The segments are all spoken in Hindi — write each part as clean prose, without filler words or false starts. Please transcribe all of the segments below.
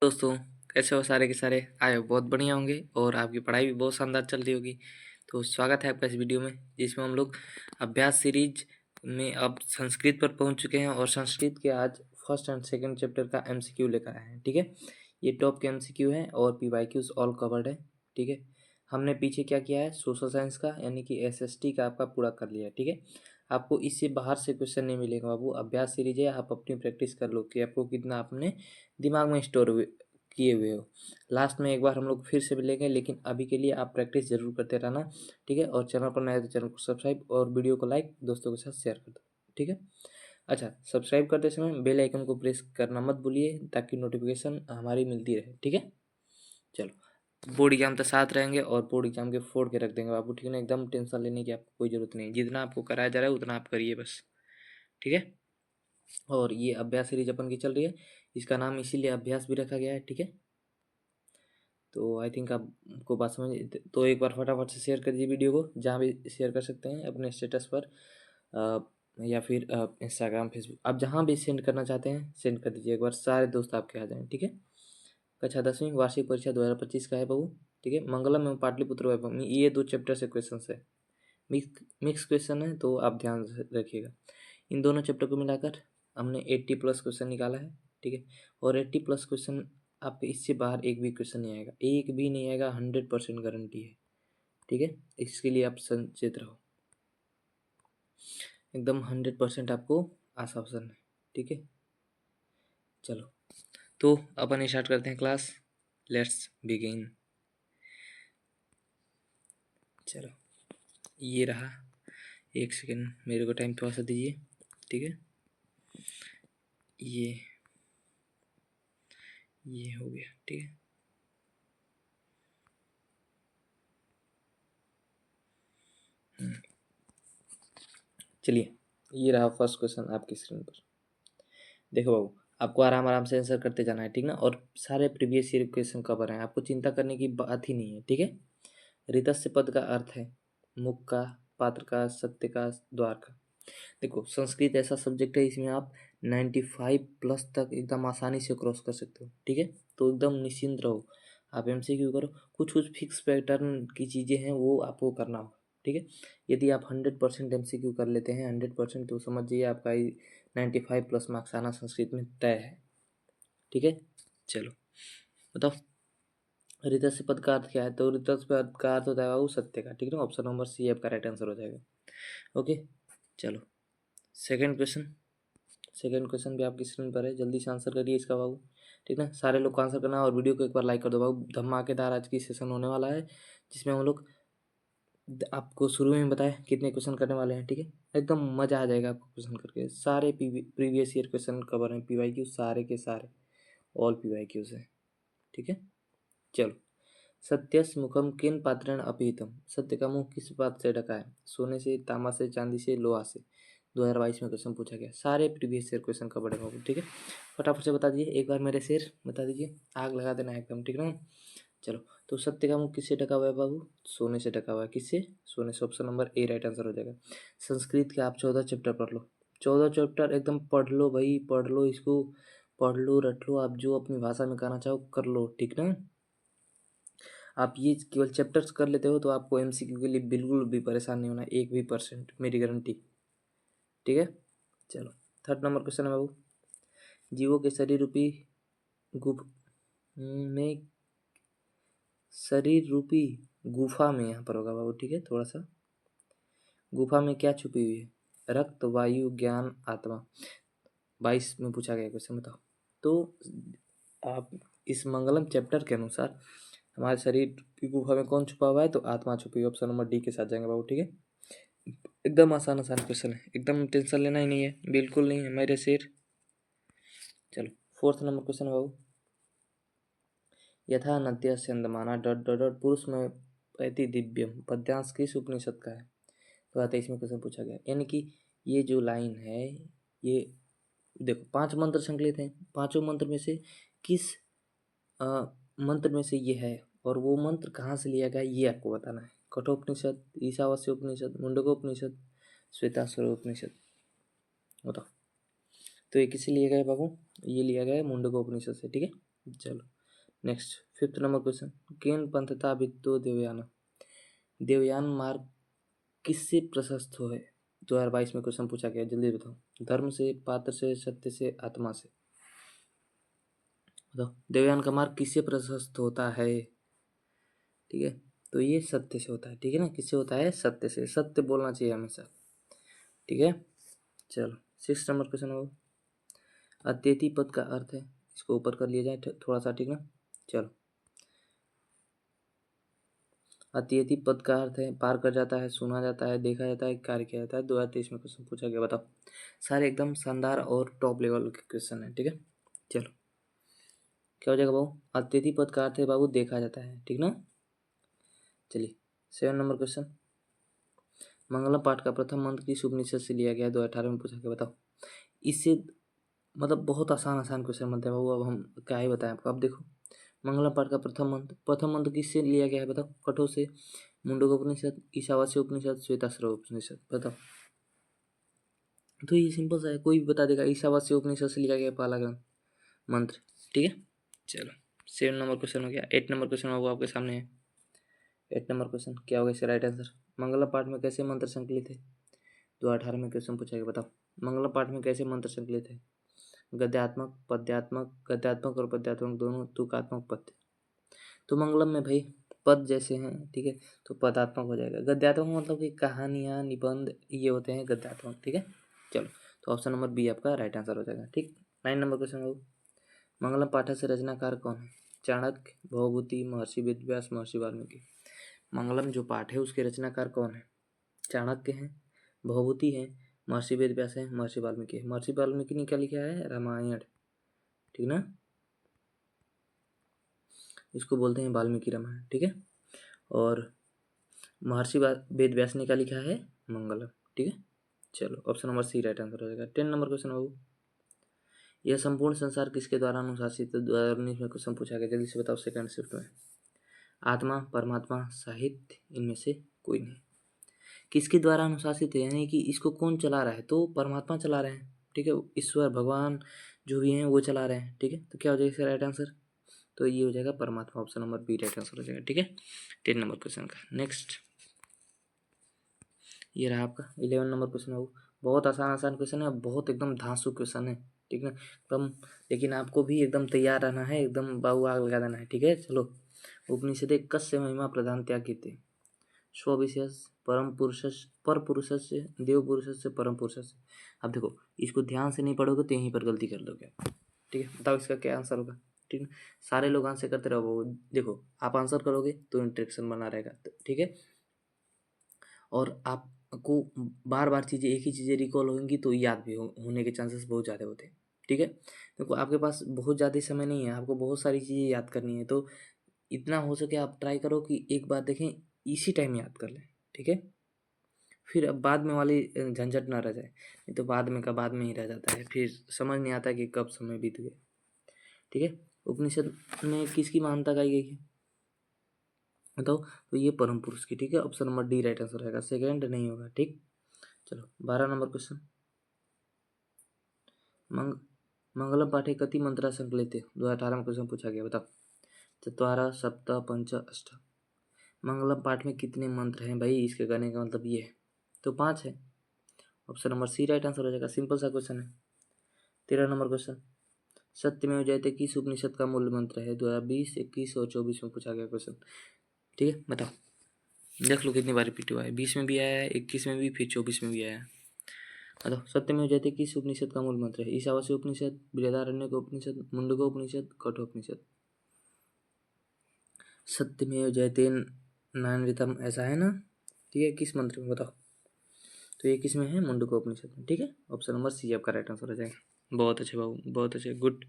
दोस्तों, कैसे हो सारे के सारे? आए हो बहुत बढ़िया होंगे और आपकी पढ़ाई भी बहुत शानदार चल रही होगी। तो स्वागत है आपका इस वीडियो में, जिसमें हम लोग अभ्यास सीरीज में अब संस्कृत पर पहुंच चुके हैं और संस्कृत के आज फर्स्ट एंड सेकंड चैप्टर का एमसीक्यू लेकर आए हैं। ठीक है, ये टॉप के एमसीक्यू हैं और पीवाईक्यूज ऑल कवर्ड है। ठीक है, हमने पीछे क्या किया है, सोशल साइंस का यानी कि एसएसटी का आपका पूरा कर लिया है। ठीक है, आपको इससे बाहर से क्वेश्चन नहीं मिलेगा बाबू। अभ्यास सीरीज है, आप अपनी प्रैक्टिस कर लो कि आपको कितना आपने दिमाग में स्टोर किए हुए हो। लास्ट में एक बार हम लोग फिर से मिलेंगे, लेकिन अभी के लिए आप प्रैक्टिस जरूर करते रहना। ठीक है, और चैनल पर नए हो तो चैनल को सब्सक्राइब और वीडियो को लाइक दोस्तों के साथ शेयर कर दो। ठीक है, अच्छा, सब्सक्राइब करते समय बेल आइकन को प्रेस करना मत भूलिए ताकि नोटिफिकेशन हमारी मिलती रहे। ठीक है, चलो, बोर्ड एग्जाम तो साथ रहेंगे और बोर्ड एग्जाम के फोड़ के रख देंगे बाबू। ठीक है ना, एकदम टेंशन लेने की आपको कोई जरूरत नहीं, जितना आपको कराया जा रहा है उतना आप करिए बस। ठीक है, और ये अभ्यास सीरीज अपन की चल रही है, इसका नाम इसीलिए अभ्यास भी रखा गया है। ठीक है, तो आई थिंक आपको बात समझ, तो एक बार फटाफट से शेयर कर दीजिए वीडियो को, जहाँ भी शेयर कर सकते हैं अपने स्टेटस पर या फिर इंस्टाग्राम फेसबुक, आप जहाँ भी सेंड करना चाहते हैं सेंड कर दीजिए। एक बार सारे दोस्त आपके आ जाएं। ठीक है, कक्षा 10वीं वार्षिक परीक्षा 2025 का है बाबू। ठीक है, मंगलम एवं पाटलिपुत्र वैभव, ये 2 चैप्टर से क्वेश्चन है। मिक्स क्वेश्चन है, तो आप ध्यान से रखिएगा। इन दोनों चैप्टर को मिलाकर हमने 80+ क्वेश्चन निकाला है। ठीक है, और 80+ क्वेश्चन आपके इससे बाहर एक भी क्वेश्चन नहीं आएगा, एक भी नहीं आएगा, 100% गारंटी है। ठीक है, इसके लिए आप सचेत रहो, एकदम 100% आपको आश्वासन है। ठीक है, चलो, तो अपन स्टार्ट करते हैं क्लास। Let's begin. चलो, ये रहा, एक सेकेंड मेरे को टाइम थोड़ा सा दीजिए। ठीक है, ये हो गया। ठीक है, चलिए, ये रहा फर्स्ट क्वेश्चन आपकी स्क्रीन पर। देखो बाबू, आपको आराम आराम से आंसर करते जाना है। ठीक ना, और सारे प्रीवियस ईयर क्वेश्चन कवर हैं, आपको चिंता करने की बात ही नहीं है। ठीक है, ऋतस्य पद का अर्थ है मुख का, पात्र का, सत्य का, द्वार का। देखो, संस्कृत ऐसा सब्जेक्ट है, इसमें आप 95+ तक एकदम आसानी से क्रॉस कर सकते हो। ठीक है, तो एकदम निश्चिंत रहो, आप एमसीक्यू करो। कुछ कुछ फिक्स पैटर्न की चीज़ें हैं, वो आपको करना होगा। ठीक है, यदि आप 100% एमसीक्यू कर लेते हैं, 100%, तो समझ जाइए आपका 95+ मार्क्स आना संस्कृत में तय है। ठीक है, चलो बताओ, ऋतस्य पद का अर्थ क्या है? तो ऋतस्य पद का अर्थ होता है बाबू सत्य का। ठीक है ना, ऑप्शन नंबर सी आपका राइट आंसर हो जाएगा। ओके, चलो, सेकंड क्वेश्चन। सेकंड क्वेश्चन भी आपकी स्क्रीन पर है, जल्दी से आंसर करिए इसका बाबू। ठीक है, सारे लोग को आंसर करना है और वीडियो को एक बार लाइक कर दो बाबू। धमाकेदार आज की सेशन होने वाला है, जिसमें हम लोग आपको शुरू में बताए कितने क्वेश्चन करने वाले हैं। ठीक है, एकदम मजा आ जाएगा आपको क्वेश्चन करके। सारे प्रीवियस ईयर क्वेश्चन कवर हैं, पीवाईक्यू सारे के सारे, ऑल पीवाईक्यूज हैं। ठीक है, चलो, सत्यस मुखम किन पात्रेण अपीतम, सत्य का मुंह किस बात से ढका है? सोने से, तांबा से, चांदी से, लोहा से। 2022 में क्वेश्चन पूछा गया, सारे प्रीवियस ईयर क्वेश्चन का बड़े बाबू। ठीक है, फटाफट से बता दीजिए एक बार, मेरे शेर बता दीजिए, आग लगा देना है एकदम। ठीक है ना, चलो, तो सत्य का मुंह किससे ढका हुआ है बाबू? सोने से ढका हुआ है। किससे? सोने से। Option number A right answer हो जाएगा। संस्कृत के आप 14 चैप्टर पढ़ लो, 14 चैप्टर एकदम पढ़ लो भाई, पढ़ लो इसको, पढ़ लो रट लो, आप जो अपनी भाषा में कहना चाहो कर लो। ठीक ना, आप ये केवल चैप्टर्स कर लेते हो तो आपको एमसीक्यू के लिए बिल्कुल भी परेशान नहीं होना, 1% मेरी गारंटी। ठीक है, चलो, थर्ड नंबर क्वेश्चन है बाबू, जीवों के शरीर रूपी गुफ में, शरीर रूपी गुफा में, यहाँ पर होगा बाबू। ठीक है, थोड़ा सा, गुफा में क्या छुपी हुई है? रक्त, वायु, ज्ञान, आत्मा। 22 में पूछा गया क्वेश्चन, बताओ। तो आप इस मंगलम चैप्टर के अनुसार हमारे शरीर की गुफा में कौन छुपा हुआ है? तो आत्मा छुपी हुई। ऑप्शन नंबर डी के साथ जाएंगे बाबू। ठीक है, एकदम आसान आसान क्वेश्चन है, एकदम टेंशन लेना ही नहीं है, बिल्कुल नहीं है मेरे शेर। चलो, फोर्थ नंबर क्वेश्चन बाबू, यथा नद्य स्यंदमाना डॉट डॉट डॉट पुरुष में पैति दिव्यम पद्यांश किस उपनिषद का है? तो 23 में क्वेश्चन पूछा गया, यानी कि ये जो लाइन है, ये देखो 5 मंत्र संकलित हैं, पांचों मंत्र में से किस मंत्र में से ये है, और वो मंत्र कहाँ से लिया गया ये आपको बताना है। कठोपनिषद, ईशावास्य उपनिषद, मुंडकोपनिषद, श्वेताश्वर उपनिषद, बताओ। तो ये किससे लिया गया है बाबू? ये लिया गया है मुंडकोपनिषद से। ठीक है, चलो नेक्स्ट 5th नंबर क्वेश्चन, केन पंथता भित्तो देवयान, देवयान मार्ग किससे प्रशस्त हो है? 2022 में क्वेश्चन पूछा गया, जल्दी बताओ। धर्म से, पात्र से, सत्य से, आत्मा से, बताओ देवयान का मार्ग किससे प्रशस्त होता है? ठीक है, तो ये सत्य से होता है, ठीक है ना। किससे होता है? सत्य से। सत्य बोलना चाहिए हमेशा, ठीक है। चलो 6 नंबर क्वेश्चन हो, अत्येति पद का अर्थ है, इसको ऊपर कर लिया जाए थोड़ा सा, ठीक ना। चलो, अत्येति पद का अर्थ है पार कर जाता है, सुना जाता है, देखा जाता है, कार्य किया जाता है। 2023 में क्वेश्चन पूछा गया, बताओ। सारे एकदम शानदार और टॉप लेवल के क्वेश्चन है, ठीक है। चलो क्या हो जाएगा बाबू? अत्येति पद का अर्थ है बाबू देखा जाता है, ठीक ना। चलिए 7 नंबर क्वेश्चन, मंगलम पाठ का प्रथम मंत्र किस उपनिषद से लिया गया? 2018 में पूछा गया, बताओ। इससे मतलब बहुत आसान आसान क्वेश्चन बनते हैं बाबू, अब हम क्या ही बताएं आपको। अब देखो, मंगलम पाठ का प्रथम मंत्र किससे लिया गया है? बताओ। कठोर से, मुंडक उपनिषद, ईशावास्य उपनिषद, श्वेताश्रय उपनिषद, बताओ। तो ये सिंपल सा है, कोई भी बता देगा। ईशावास्य उपनिषद से लिया गया पहला ग्रंथ मंत्र, ठीक है। चलो 7 नंबर क्वेश्चन हो गया। 8 नंबर क्वेश्चन वो आपके सामने है। 8 नंबर क्वेश्चन क्या होगा इसका राइट आंसर? मंगलम पाठ में कैसे मंत्र संकलित है? 2018 में क्वेश्चन पूछा गया, बताओ। मंगलम पाठ में कैसे मंत्र संकलित है? गद्यात्मक, पद्यात्मक, गद्यात्मक और पद्यात्मक दोनों, तुकात्मक, पद्य। तो मंगलम में भाई पद जैसे हैं, ठीक है, तो पदात्मक हो जाएगा। गद्यात्मक मतलब कि कहानियाँ, निबंध, ये होते हैं गद्यात्मक, ठीक है। चलो तो ऑप्शन नंबर बी आपका राइट आंसर हो जाएगा, ठीक। 9 नंबर क्वेश्चन हो, मंगलम पाठ से रचनाकार कौन है? चाणक्य, भवभूति, महर्षि वेदव्यास, महर्षि वाल्मीकि। मंगलम जो पाठ है उसके रचनाकार कौन है? चाणक्य हैं, भवभूति है, महर्षि वेदव्यास है, महर्षि वाल्मीकि है। महर्षि वाल्मीकि ने क्या लिखा है? रामायण, ठीक ना, इसको बोलते हैं वाल्मीकि रामायण, ठीक है। और महर्षि वेदव्यास ने क्या लिखा है? मंगलम, ठीक है। चलो option number C right answer हो जाएगा। 10 नंबर क्वेश्चन बाबू, यह संपूर्ण संसार किसके द्वारा अनुशासित है? 2019 में क्वेश्चन पूछा गया, जल्दी से बताओ सेकंड शिफ्ट में। आत्मा, परमात्मा, साहित्य, इनमें से कोई नहीं। किसके द्वारा अनुशासित है, यानी कि इसको कौन चला रहा है? तो परमात्मा चला रहे हैं, ठीक है। ईश्वर भगवान जो भी हैं वो चला रहे हैं, ठीक है। तो क्या हो जाएगा इसका राइट आंसर? तो ये हो जाएगा परमात्मा, option number B right answer हो जाएगा, ठीक है। 10 नंबर क्वेश्चन का नेक्स्ट ये रहा आपका 11 नंबर क्वेश्चन है। वो बहुत आसान आसान क्वेश्चन है, बहुत एकदम धांसू क्वेश्चन है, ठीक है एकदम। लेकिन आपको भी एकदम तैयार रहना है, एकदम बाबू आग लगा देना है, ठीक है। चलो, उपनिषदे कस्य महिमा प्रधान त्यागीते, स्वविशेष, परम पुरुष, पर पुरुष से, देव पुरुष से, परम पुरुष से। अब देखो, इसको ध्यान से नहीं पढ़ोगे तो यहीं पर गलती कर दोगे, ठीक है। बताओ इसका क्या आंसर होगा, ठीक है। सारे लोग आंसर करते रहो, देखो आप आंसर करोगे तो इंटरेक्शन बना रहेगा, ठीक है। और आपको बार बार चीज़ें, एक ही चीज़ें रिकॉल होंगी तो याद भी होने के चांसेस बहुत ज़्यादा होते हैं, ठीक है। देखो आपके पास बहुत ज़्यादा समय नहीं है, आपको बहुत सारी चीज़ें याद करनी है, तो इतना हो सके आप ट्राई करो कि एक बार देखें, इसी टाइम याद कर लें, ठीक है। फिर अब बाद में वाली झंझट ना रह जाए, नहीं तो बाद में का बाद में ही रह जाता है, फिर समझ नहीं आता कि कब समय बीत गया, ठीक है। उपनिषद में किसकी महानता गाई गई है? बताओ। तो ये परम पुरुष की, ठीक है। Option number D right answer रहेगा, सेकंड नहीं होगा, ठीक। चलो 12 नंबर क्वेश्चन, मंगलम पाठे कति मंत्रा संकलित? 2018 में क्वेश्चन पूछा गया, बताओ। चत्वारः, सप्त, पंच, अष्ट। मंगलम पाठ में कितने मंत्र हैं भाई? इसके कहने का मतलब ये है, तो 5 है। Option number C right answer हो जाएगा, सिंपल सा क्वेश्चन है। 13 नंबर क्वेश्चन, सत्यमेव जयते किस उपनिषद का मूल मंत्र है? 2020, 21 और 24 में पूछा गया क्वेश्चन, ठीक है। बताओ, देख लो कितनी बार रिपीट हुआ है, 20 में भी आया है, 21 में भी, फिर 24 में भी आया है। बताओ, सत्यमेव जयते किस उपनिषद का मूल मंत्र है? ईशावास्य उपनिषद, बृहदारण्यक उपनिषद, मुंडको उपनिषद, कठोपनिषद। सत्यमेव जयते नानृतम, ऐसा है ना, ठीक है। किस मंत्र में बताओ? तो ये किस में है? मुंडको उपनिषद में, ठीक है। ऑप्शन नंबर सी आपका राइट आंसर हो जाएगा। बहुत अच्छे बाबू, बहुत अच्छे, गुड।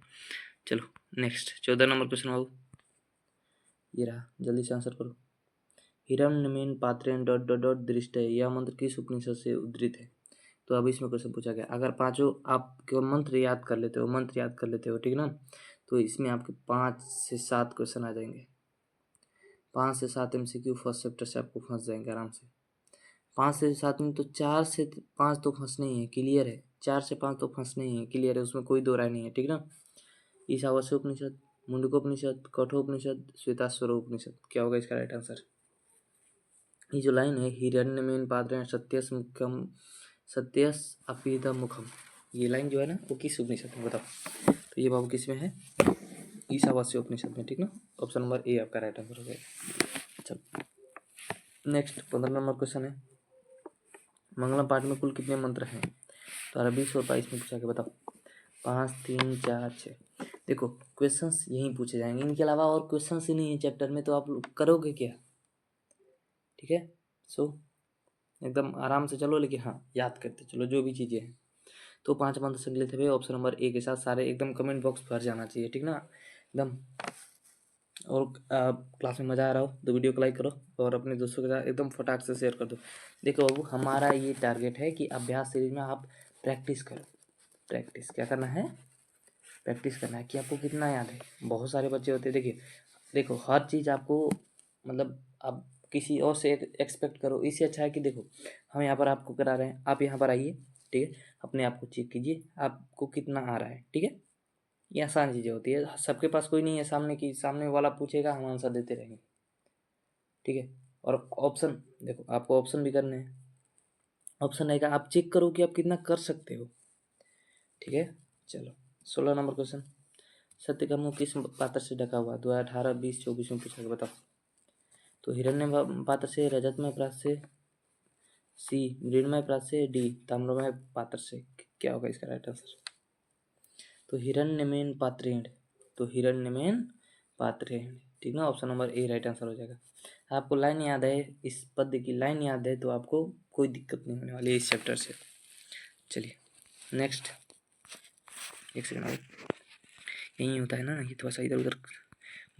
चलो नेक्स्ट 14 नंबर क्वेश्चन बाबू, ये रहा, जल्दी से आंसर करो। हिरण्यमेन पात्रेण डॉट डॉट डॉट दृष्टि, यह मंत्र किस उपनिषद से उद्धृत है? तो अब इसमें क्वेश्चन पूछा गया, अगर पांचों आप केवल मंत्र याद कर लेते हो, मंत्र याद कर लेते हो, ठीक ना, तो इसमें आपके 5 से 7 क्वेश्चन आ जाएंगे। 5 से 7 MCQ फर्स्ट चैप्टर से आपको फंस जाएंगे आराम से। 5 से 7 में तो 4 से 5 तो फंसने ही है, क्लियर है। 4 से 5 तो फंसने ही है, क्लियर है, उसमें कोई दो राय नहीं है, ठीक ना। ईशावास्य उपनिषद, मुंडकोपनिषद, कठोपनिषद, श्वेताश्वतर उपनिषद। क्या होगा इसका राइट आंसर? ये जो लाइन है, हिरण्यमेन पात्रेण सत्यस मुखम सत्यस अपिदम मुखम, ये लाइन जो है ना वो किस उपनिषद में बताओ? तो ये बाबू किस में है? ईशावास्य उपनिषद में, ठीक ना। ऑप्शन नंबर ए आपका राइट आंसर हो जाएगा। चलो नेक्स्ट 15 नंबर क्वेश्चन है, मंगलम पाठ में कुल कितने मंत्र हैं? तो 20 और 22 में पूछा के बताओ। 5, 3, 4, 6। देखो क्वेश्चंस यहीं पूछे जाएंगे, इनके अलावा और क्वेश्चंस ही नहीं है चैप्टर में, तो आप लोग करोगे क्या? ठीक है, सो एकदम आराम से चलो, लेकिन हाँ याद करते चलो जो भी चीज़ें हैं। तो 5 मंत्र संकलित है ऑप्शन नंबर ए के साथ, सारे एकदम कमेंट बॉक्स भर जाना चाहिए, ठीक ना एकदम। और क्लास में मज़ा आ रहा हो तो वीडियो को लाइक करो और अपने दोस्तों के साथ एकदम फटाक से शेयर कर दो। देखो बाबू, हमारा ये टारगेट है कि अभ्यास सीरीज में आप प्रैक्टिस करो। प्रैक्टिस क्या करना है? प्रैक्टिस करना है कि आपको कितना याद है। बहुत सारे बच्चे होते हैं, देखिए देखो हर चीज़ आपको मतलब आप किसी और से एक्सपेक्ट करो, इससे अच्छा है कि देखो हम यहाँ पर आपको करा रहे हैं, आप यहाँ पर आइए, ठीक है, अपने आप को चेक कीजिए आपको कितना आ रहा है, ठीक है। ये आसान चीज़ें होती है, सबके पास कोई नहीं है सामने की, सामने वाला पूछेगा हम आंसर देते रहेंगे, ठीक है। और ऑप्शन देखो, आपको ऑप्शन भी करने हैं, ऑप्शन आएगा आप चेक करो कि आप कितना कर सकते हो, ठीक है। चलो 16 नंबर क्वेश्चन, सत्य का मुंह किस पात्र से ढका हुआ? 2018, 20, 24 में पूछा गया, बताओ। तो हिरण्य पात्र से, रजतमय पात्र से, सी मृण्मय पात्र से, डी ताम्रमय पात्र से। क्या होगा इसका राइट आंसर? तो हिरण्यमेन पात्रेण, तो हिरण्यमेन पात्रेण, ठीक ना। Option number A right answer हो जाएगा। आपको लाइन याद है, इस पद्य की लाइन याद है तो आपको कोई दिक्कत नहीं होने वाली है इस चैप्टर से। चलिए नेक्स्ट, एक सेकंड और, यही होता है ना, ये थोड़ा सा इधर उधर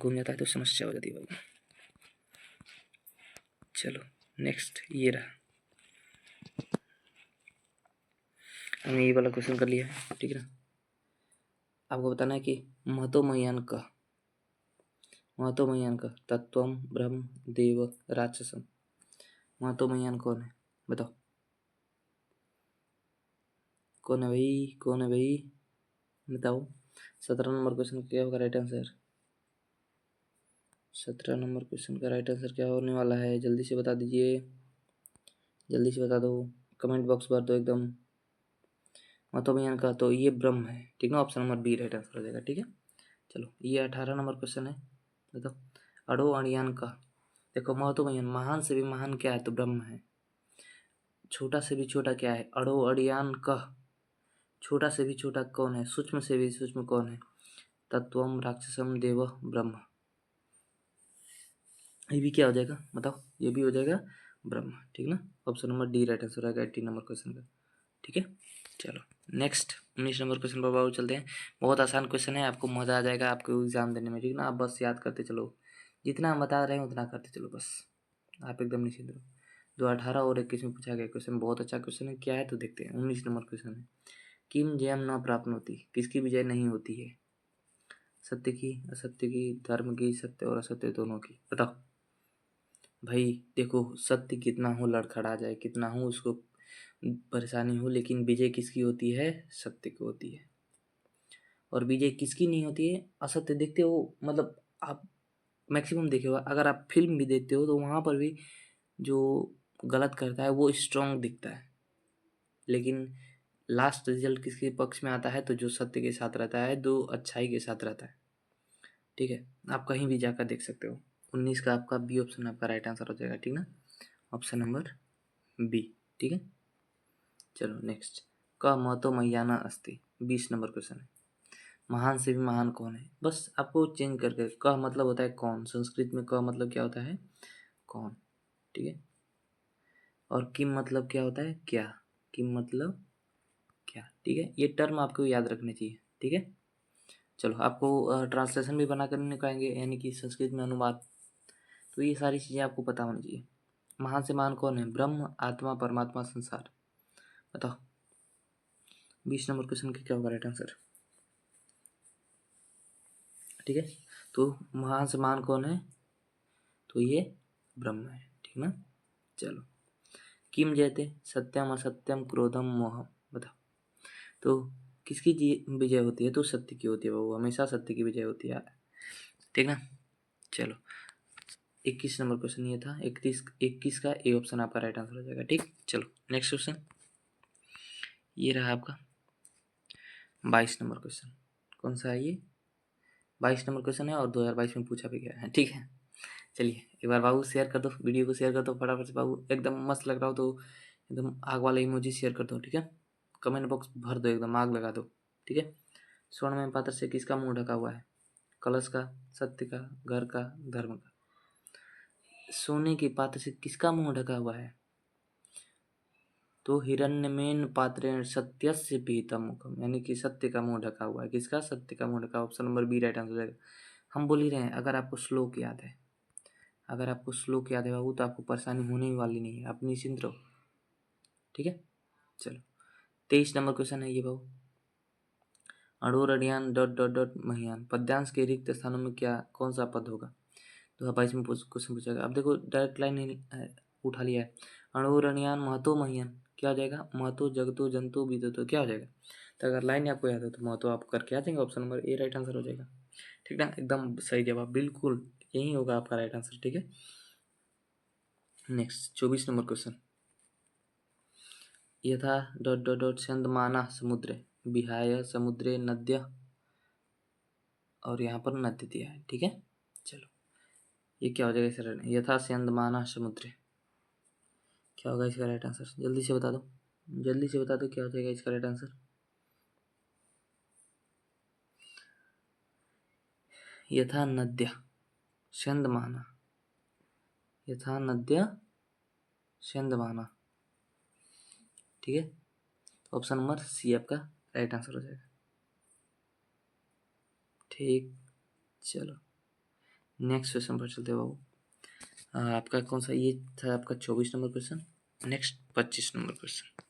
घूम जाता है तो समस्या हो जाती है बाबू। चलो नेक्स्ट ये रहा, हमने ये वाला क्वेश्चन कर लिया है, ठीक है ना। आपको बताना है कि महतोमयान का, महतोमयान का तत्वम ब्रह्म देव राक्षसम, महतोमयान कौन है बताओ? कौन है भाई, कौन है भाई बताओ। 17 नंबर क्वेश्चन क्या होगा राइट आंसर? 17 नंबर क्वेश्चन का राइट आंसर क्या होने वाला है? जल्दी से बता दीजिए, जल्दी से बता दो, कमेंट बॉक्स भर दो एकदम। महतोमयान का तो ये ब्रह्म है, ठीक ना। Option number B right answer हो जाएगा, ठीक है। चलो ये 18 नंबर क्वेश्चन है, बताओ। अड़ो अड़ियान का, देखो महतोमयान महान से भी महान क्या है? तो ब्रह्म है। छोटा से भी छोटा क्या है? अड़ो अड़ियान का, छोटा से भी छोटा कौन है? सूक्ष्म से भी सूक्ष्म कौन है? तत्वम राक्षसम देव ब्रह्म, ये भी क्या हो जाएगा बताओ? ये भी हो जाएगा ब्रह्म, ठीक ना। Option number D right answer आएगा 18 नंबर क्वेश्चन का, ठीक है। चलो नेक्स्ट 19 नंबर क्वेश्चन पर बाबू चलते हैं। बहुत आसान क्वेश्चन है, आपको मज़ा आ जाएगा आपको एग्जाम देने में, ठीक ना। आप बस याद करते चलो, जितना हम बता रहे हैं उतना करते चलो बस, आप एकदम निश्चिंत रहो। 2018 और 21 में पूछा गया क्वेश्चन, बहुत अच्छा क्वेश्चन है, क्या है तो देखते हैं। 19 नंबर क्वेश्चन है, किम जयम न प्राप्त होती, किसकी विजय नहीं होती है? सत्य की, असत्य की, धर्म की, सत्य और असत्य दोनों की, बताओ भाई। देखो सत्य कितना हो लड़खड़ा जाए, कितना हो उसको परेशानी हो, लेकिन विजय किसकी होती है? सत्य की होती है। और विजय किसकी नहीं होती है? असत्य। देखते हो मतलब आप मैक्सिमम देखे होगा, अगर आप फिल्म भी देखते हो तो वहाँ पर भी जो गलत करता है वो स्ट्रांग दिखता है, लेकिन लास्ट रिजल्ट किसके पक्ष में आता है? तो जो सत्य के साथ रहता है, जो अच्छाई के साथ रहता है, ठीक है। आप कहीं भी जाकर देख सकते हो। 19 का आपका बी ऑप्शन आपका राइट आंसर हो जाएगा, ठीक ना। ऑप्शन नंबर बी, ठीक है। चलो नेक्स्ट, क महतो मह्याना अस्ति, 20 नंबर क्वेश्चन है। महान से भी महान कौन है? बस आपको चेंज करके, क मतलब होता है कौन, संस्कृत में क मतलब क्या होता है? कौन, ठीक है। और किम मतलब क्या होता है? क्या, किम मतलब क्या, ठीक है। ये टर्म आपको याद रखने चाहिए, ठीक है। चलो आपको ट्रांसलेशन भी बना कर निकालेंगे, यानी कि संस्कृत में अनुवाद, तो ये सारी चीज़ें आपको पता होनी चाहिए। महान से महान कौन है? ब्रह्म, आत्मा, परमात्मा, संसार, बताओ। 20 नंबर क्वेश्चन का क्या होगा राइट आंसर? ठीक है, तो महान से महान कौन है? तो ये ब्रह्म है, ठीक ना। चलो, किम जयते, सत्यम असत्यम क्रोधम मोहम, बताओ। तो किसकी विजय होती है? तो सत्य की होती है, वो हमेशा सत्य की विजय होती है। ठीक ना। चलो 21 नंबर क्वेश्चन ये था। 21 का ए ऑप्शन आपका राइट आंसर हो जाएगा। ठीक, चलो नेक्स्ट क्वेश्चन ये रहा आपका 22 नंबर क्वेश्चन। कौन सा है ये? 22 नंबर क्वेश्चन है और 2022 में पूछा भी गया है। ठीक है, चलिए एक बार बाबू शेयर कर दो, वीडियो को शेयर कर दो फटाफट से बाबू। एकदम मस्त लग रहा हो तो एकदम आग वाला इमोजी शेयर कर दो। ठीक है, कमेंट बॉक्स भर दो, एकदम आग लगा दो। ठीक है, स्वर्णमय पात्र से किसका मुंह ढका हुआ है? कलश का, सत्य का, घर का, धर्म का। सोने के पात्र से किसका मुंह ढका हुआ है? तो हिरण्यमेन पात्रेण सत्यस्य पीतम मुखम, यानी कि सत्य का मुंह ढका हुआ है। किसका? सत्य का मुंह ढका। Option number B right answer हो जाएगा। हम बोल ही रहे हैं, अगर आपको श्लोक याद है, अगर आपको श्लोक याद है बाबू तो आपको परेशानी होने वाली नहीं है, आप निश्चिंत रहो। ठीक है, चलो 23 नंबर क्वेश्चन है ये बाबू। अड़ोर अड़ियान डॉट डॉट डॉट महियान, पद्यांश के रिक्त स्थानों में क्या कौन सा पद होगा? 2022 में क्वेश्चन पूछा। अब देखो डायरेक्ट लाइन उठा लिया है। अणु रणयान महतो महियान, क्या हो जाएगा? महतो जगतो जंतु विदतो, क्या हो जाएगा? तो अगर लाइन आपको याद है तो महतो आप करके आ जाएंगे। Option number A right answer हो जाएगा। ठीक ना, एकदम सही जवाब, बिल्कुल यही होगा आपका राइट आंसर। ठीक है, नेक्स्ट 24 नंबर क्वेश्चन यथा डॉट डॉट डॉट छंदमाना समुद्रे विहाय समुद्रे नद्य, और यहाँ पर नद्य दिया है। ठीक है, चलो ये क्या हो जाएगा सर? यथा स्यंदमाना समुद्रे, क्या होगा इसका राइट आंसर? जल्दी से बता दो, जल्दी से बता दो क्या हो जाएगा इसका राइट आंसर। यथा नद्य स्यंदमाना, यथा नद्य स्यंदमाना। ठीक है, ऑप्शन नंबर सी आपका राइट आंसर हो जाएगा। ठीक, चलो नेक्स्ट क्वेश्चन पर चलते हो बाबू। आपका कौन सा ये था? आपका 24 number question. Next 25 number question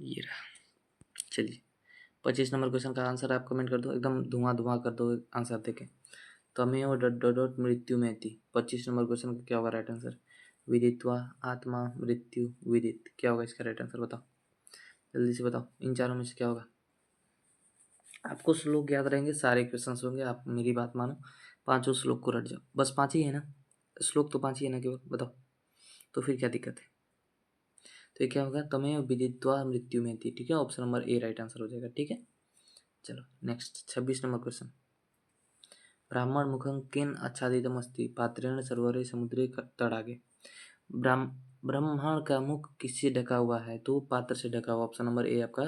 ये रहा। चलिए 25 नंबर क्वेश्चन का आंसर आप कमेंट कर दो, एकदम धुआं धुआं कर दो आंसर देके। तमेव डॉट डॉट डॉट मृत्यु में थी। 25 नंबर क्वेश्चन का क्या होगा राइट आंसर? विदित्वा आत्मा मृत्यु विदित, क्या होगा इसका राइट आंसर? बताओ जल्दी से बताओ, इन चारों में से क्या होगा? आपको श्लोक याद रहेंगे, सारे क्वेश्चंस होंगे, आप मेरी बात मानो, पांचों श्लोक को रट जाओ। बस 5 ही है ना श्लोक? तो 5 ही है ना केवल, बताओ तो फिर क्या दिक्कत है? तो ये क्या होगा? तमेव विदित्वा मृत्यु में थी। ठीक है, option number A right answer हो जाएगा। ठीक है, चलो नेक्स्ट 26 नंबर क्वेश्चन। ब्राह्मण मुखं केन आच्छादितमस्ति पात्रेण सरोवरे समुद्रे तड़ागे। ब्राह्मण का मुख किससे ढका हुआ है? तो पात्र से ढका हुआ। ऑप्शन नंबर ए आपका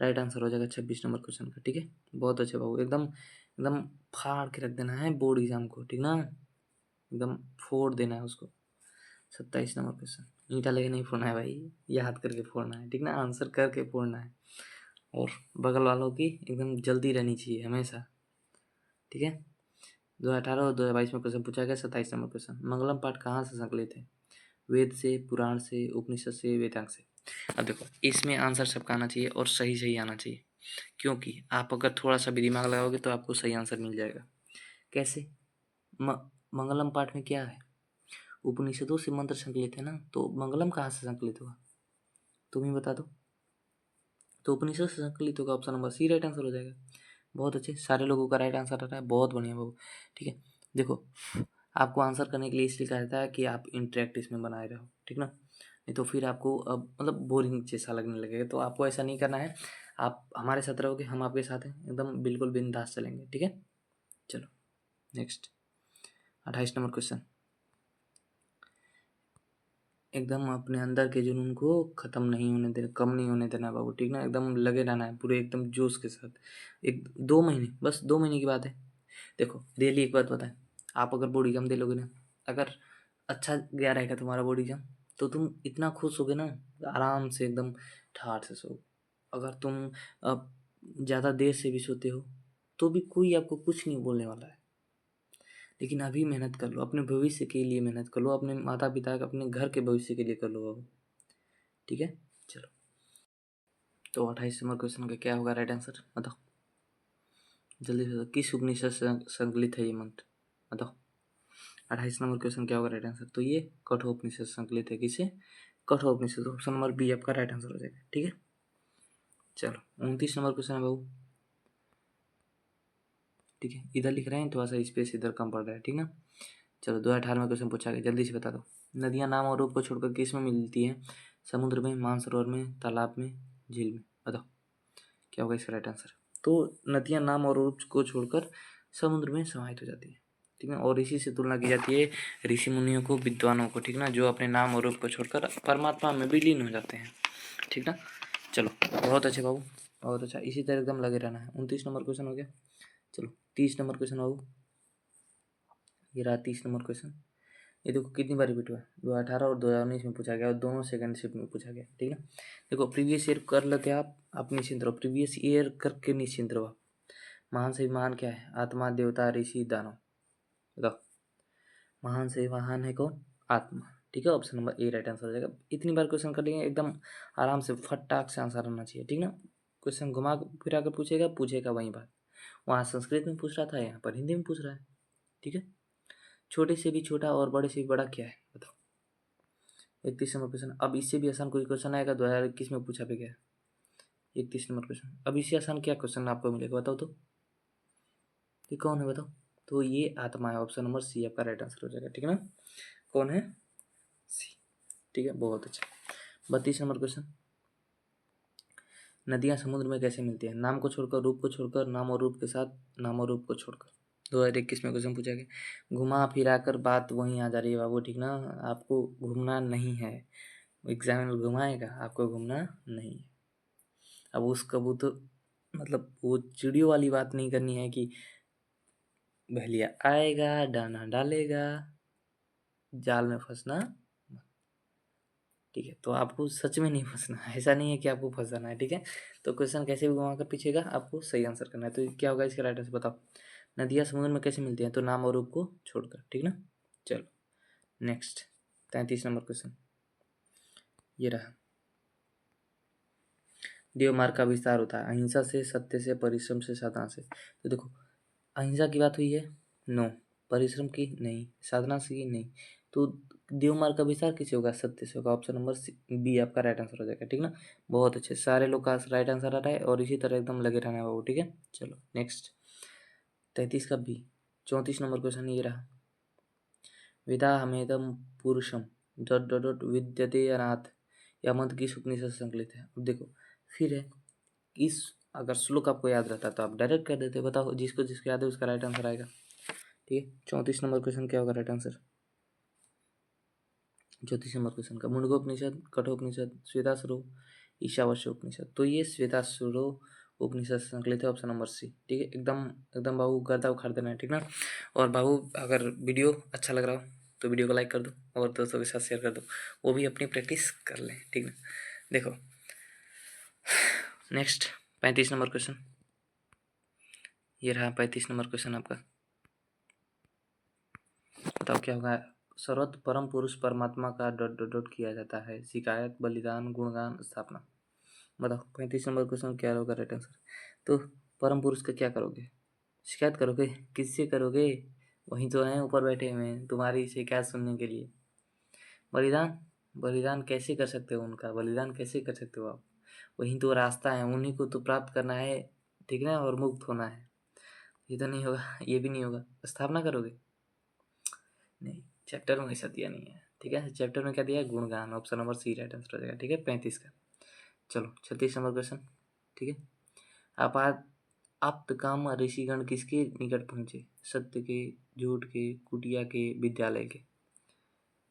राइट आंसर हो जाएगा 26 नंबर क्वेश्चन का। ठीक है, बहुत अच्छे बाबू, एकदम एकदम फाड़ के रख देना है बोर्ड एग्जाम को। ठीक ना, एकदम फोड़ देना है उसको। 27 नंबर क्वेश्चन, ईंटा लेके नहीं फोड़ना है भाई, याद करके फोड़ना है। ठीक ना, आंसर करके फोड़ना है, और बगल वालों की एकदम जल्दी रहनी चाहिए हमेशा। ठीक है, 2018 और 2022 में क्वेश्चन पूछा गया। 27 नंबर क्वेश्चन, मंगलम पाठ कहाँ से संकलित है? वेद से, पुराण से, उपनिषद से, वेदांग से। अब देखो इसमें आंसर सबका आना चाहिए और सही सही आना चाहिए, क्योंकि आप अगर थोड़ा सा भी दिमाग लगाओगे तो आपको सही आंसर मिल जाएगा। कैसे? मंगलम पाठ में क्या है? उपनिषदों से मंत्र संकलित है ना, तो मंगलम कहाँ से संकलित होगा? तुम ही बता दो। तो उपनिषद से संकलित होगा। Option number C right answer हो जाएगा। बहुत अच्छे, सारे लोगों का राइट आंसर आ रहा है, बहुत बढ़िया बाबू। ठीक है, देखो आपको आंसर करने के लिए इसलिए कहा जाता है कि आप इंटरेक्ट इसमें बनाए रहो। ठीक ना, नहीं तो फिर आपको अब मतलब बोरिंग जैसा लगने लगेगा। तो आपको ऐसा नहीं करना है, आप हमारे साथ रहोगे, हम आपके साथ हैं, एकदम बिल्कुल बिंदास चलेंगे। ठीक है, चलो नेक्स्ट 28 नंबर क्वेश्चन। एकदम अपने अंदर के जुनून को ख़त्म नहीं होने देना, कम नहीं होने देना बाबू। ठीक ना, एकदम लगे रहना है पूरे एकदम जोश के साथ। 2 महीने, बस 2 महीने की बात है। देखो रियली एक बात बताएं, आप अगर बोर्ड एग्जाम दे लोगे ना, अगर अच्छा गया रहेगा तुम्हारा बोर्ड एग्जाम, तो तुम इतना खुश होगे ना, आराम से एकदम ठाठ से सो। अगर तुम अब ज़्यादा देर से भी सोते हो तो भी कोई आपको कुछ नहीं बोलने वाला है। लेकिन अभी मेहनत कर लो, अपने भविष्य के लिए मेहनत कर लो, अपने माता पिता का, अपने घर के भविष्य के लिए कर लो अब। ठीक है, चलो तो 28 नंबर क्वेश्चन का क्या होगा राइट आंसर? बताओ जल्दी से बताओ, किस उपनिषद से संकलित है ये मंत्र? बताओ 28 नंबर क्वेश्चन क्या होगा राइट आंसर? तो ये कठोपनिषद संकलित है। किसे? कठोपनिषद। ऑप्शन नंबर बी आपका राइट आंसर हो जाएगा। ठीक है, चलो 29 नंबर क्वेश्चन है बाबू। ठीक है, इधर लिख रहे हैं थोड़ा सा स्पेस इधर कम पड़ रहा है, ठीक ना। चलो 2018 में क्वेश्चन पूछा गया, जल्दी से बता दो। नदियाँ नाम और रूप को छोड़कर किस में मिलती हैं? समुद्र में, मानसरोवर में, तालाब में, झील में। बताओ क्या होगा इसका राइट आंसर। तो नदियाँ नाम और रूप को छोड़कर समुद्र में समाहित हो जाती है, ठीक है। और इसी से तुलना की जाती है ऋषि मुनियों को, विद्वानों को, ठीक ना, जो अपने नाम और रूप को छोड़कर परमात्मा में विलीन हो जाते हैं, ठीक ना। चलो बहुत अच्छे बाबू, बहुत अच्छा, इसी तरह एकदम लगे रहना है। 29 नंबर क्वेश्चन हो गया। चलो 30 नंबर क्वेश्चन बाबू, ये रहा 30 नंबर क्वेश्चन। ये देखो कितनी बार रिपीट हुआ है, 2018 और 2019 में पूछा गया और दोनों सेकंड शिफ्ट में पूछा गया, ठीक है ना। देखो प्रीवियस ईयर कर लेते आप निश्चिंत रहो, प्रीवियस ईयर करके निश्चिंत रहो। महान से महान क्या है? आत्मा, देवता, ऋषि, दानव। बताओ महान से महान है कौन? आत्मा, ठीक है। Option number A right answer हो जाएगा। इतनी बार क्वेश्चन कर लेंगे एकदम आराम से, फटाक से आंसर आना चाहिए, ठीक ना। क्वेश्चन घुमा फिरा कर पूछेगा वही बात। वहाँ संस्कृत में पूछ रहा था, यहाँ पर हिंदी में पूछ रहा है, ठीक है। छोटे से भी छोटा और बड़े से भी बड़ा क्या है? बताओ। 31 नंबर क्वेश्चन। अब इससे भी आसान कोई क्वेश्चन आएगा 2021 में पूछा भी गया। 31 नंबर क्वेश्चन। अब इससे आसान क्या क्वेश्चन आपको मिलेगा बताओ तो, ये कौन है बताओ। तो ये आत्मा है, ऑप्शन नंबर सी आपका राइट आंसर हो जाएगा, ठीक है ना। कौन है? सी, ठीक है, बहुत अच्छा। 32 नंबर क्वेश्चन। नदियाँ समुद्र में कैसे मिलती है? नाम को छोड़कर, रूप को छोड़कर, नाम और रूप के साथ, नाम और रूप को छोड़कर। 2021 में क्वेश्चन पूछा गया। घुमा फिरा कर बात वहीं आ जा रही है बाबू, ठीक ना। आपको घूमना नहीं है, एग्जामिनर घुमाएगा, आपको घूमना नहीं है। अब उस कबूतर मतलब वो चिड़ियों वाली बात नहीं करनी है कि बहलिया आएगा, दाना डालेगा, जाल में फंसना, ठीक है। तो आपको सच में नहीं फंसना है, ऐसा नहीं है कि आपको फंसाना है, ठीक है। तो क्वेश्चन कैसे भी घुमा कर पीछेगा, आपको सही आंसर करना है। तो क्या होगा इसका राइट आंसर बताओ। नदियाँ समुद्र में कैसे मिलती हैं? तो नाम और रूप को छोड़कर, ठीक ना। चलो नेक्स्ट 33 नंबर क्वेश्चन, ये रहा। देव मार्ग का विस्तार होता है अहिंसा से, सत्य से, परिश्रम से, साधना से। तो देखो अहिंसा की बात हुई है, नो। परिश्रम की नहीं, साधना से की नहीं। तो देव मार्ग का विस्तार किसे होगा? सत्य से होगा। ऑप्शन नंबर बी आपका राइट आंसर हो जाएगा, ठीक ना। बहुत अच्छे, सारे लोग का राइट आंसर आ रहा है और इसी तरह एकदम लगे रहना है वो, ठीक है। चलो नेक्स्ट 33 का बी। 34 नंबर क्वेश्चन ये रहा। विदा हमेदम पुरुषम डॉट डॉट डॉट विद्यते अनाथ, यह मंत्र किस उपनिषद से संकलित है? अब देखो फिर है, इस अगर श्लोक आपको याद रहता तो आप डायरेक्ट कर देते। बताओ जिसको जिसको याद है उसका राइट आंसर आएगा, ठीक है। 34 नंबर क्वेश्चन क्या होगा राइट आंसर? 34 नंबर क्वेश्चन का मुंडकोपनिषद, कठोपनिषद, श्वेताश्वरो, ईशावास्य उपनिषद। तो ये श्वेताश्वरो उपनिषद से संकलित है, ऑप्शन नंबर सी, ठीक है। एकदम एकदम बाबू गर्दा उखाड़ देना है, ठीक ना। और बाबू अगर वीडियो अच्छा लग रहा हो तो वीडियो को लाइक कर दो और दोस्तों के साथ शेयर कर दो, वो भी अपनी प्रैक्टिस कर लें, ठीक ना। देखो नेक्स्ट 35 नंबर क्वेश्चन, ये रहा 35 नंबर क्वेश्चन आपका। बताओ क्या होगा। सर्वत्र परम पुरुष परमात्मा का डॉट डॉट डॉट किया जाता है, शिकायत, बलिदान, गुणगान, स्थापना। बताओ 35 नंबर क्वेश्चन क्या होगा राइट आंसर। तो परम पुरुष का क्या करोगे? शिकायत करोगे? किससे करोगे? वहीं तो हैं ऊपर बैठे हुए हैं तुम्हारी शिकायत सुनने के लिए। बलिदान, बलिदान कैसे कर सकते हो उनका? बलिदान कैसे कर सकते हो आप? वहीं तो रास्ता है, उन्हीं को तो प्राप्त करना है, ठीक है ना, और मुक्त होना है। ये तो नहीं होगा, ये भी नहीं होगा। स्थापना करोगे? नहीं, चैप्टर में ऐसा दिया नहीं है, ठीक है। चैप्टर में क्या दिया है? गुणगान। Option number C right answer हो जाएगा, ठीक है 35 का। चलो 36 नंबर क्वेश्चन, ठीक है। आपात आप्तकाम ऋषिगण किसके निकट पहुंचे? सत्य के, झूठ के, कुटिया के, विद्यालय के।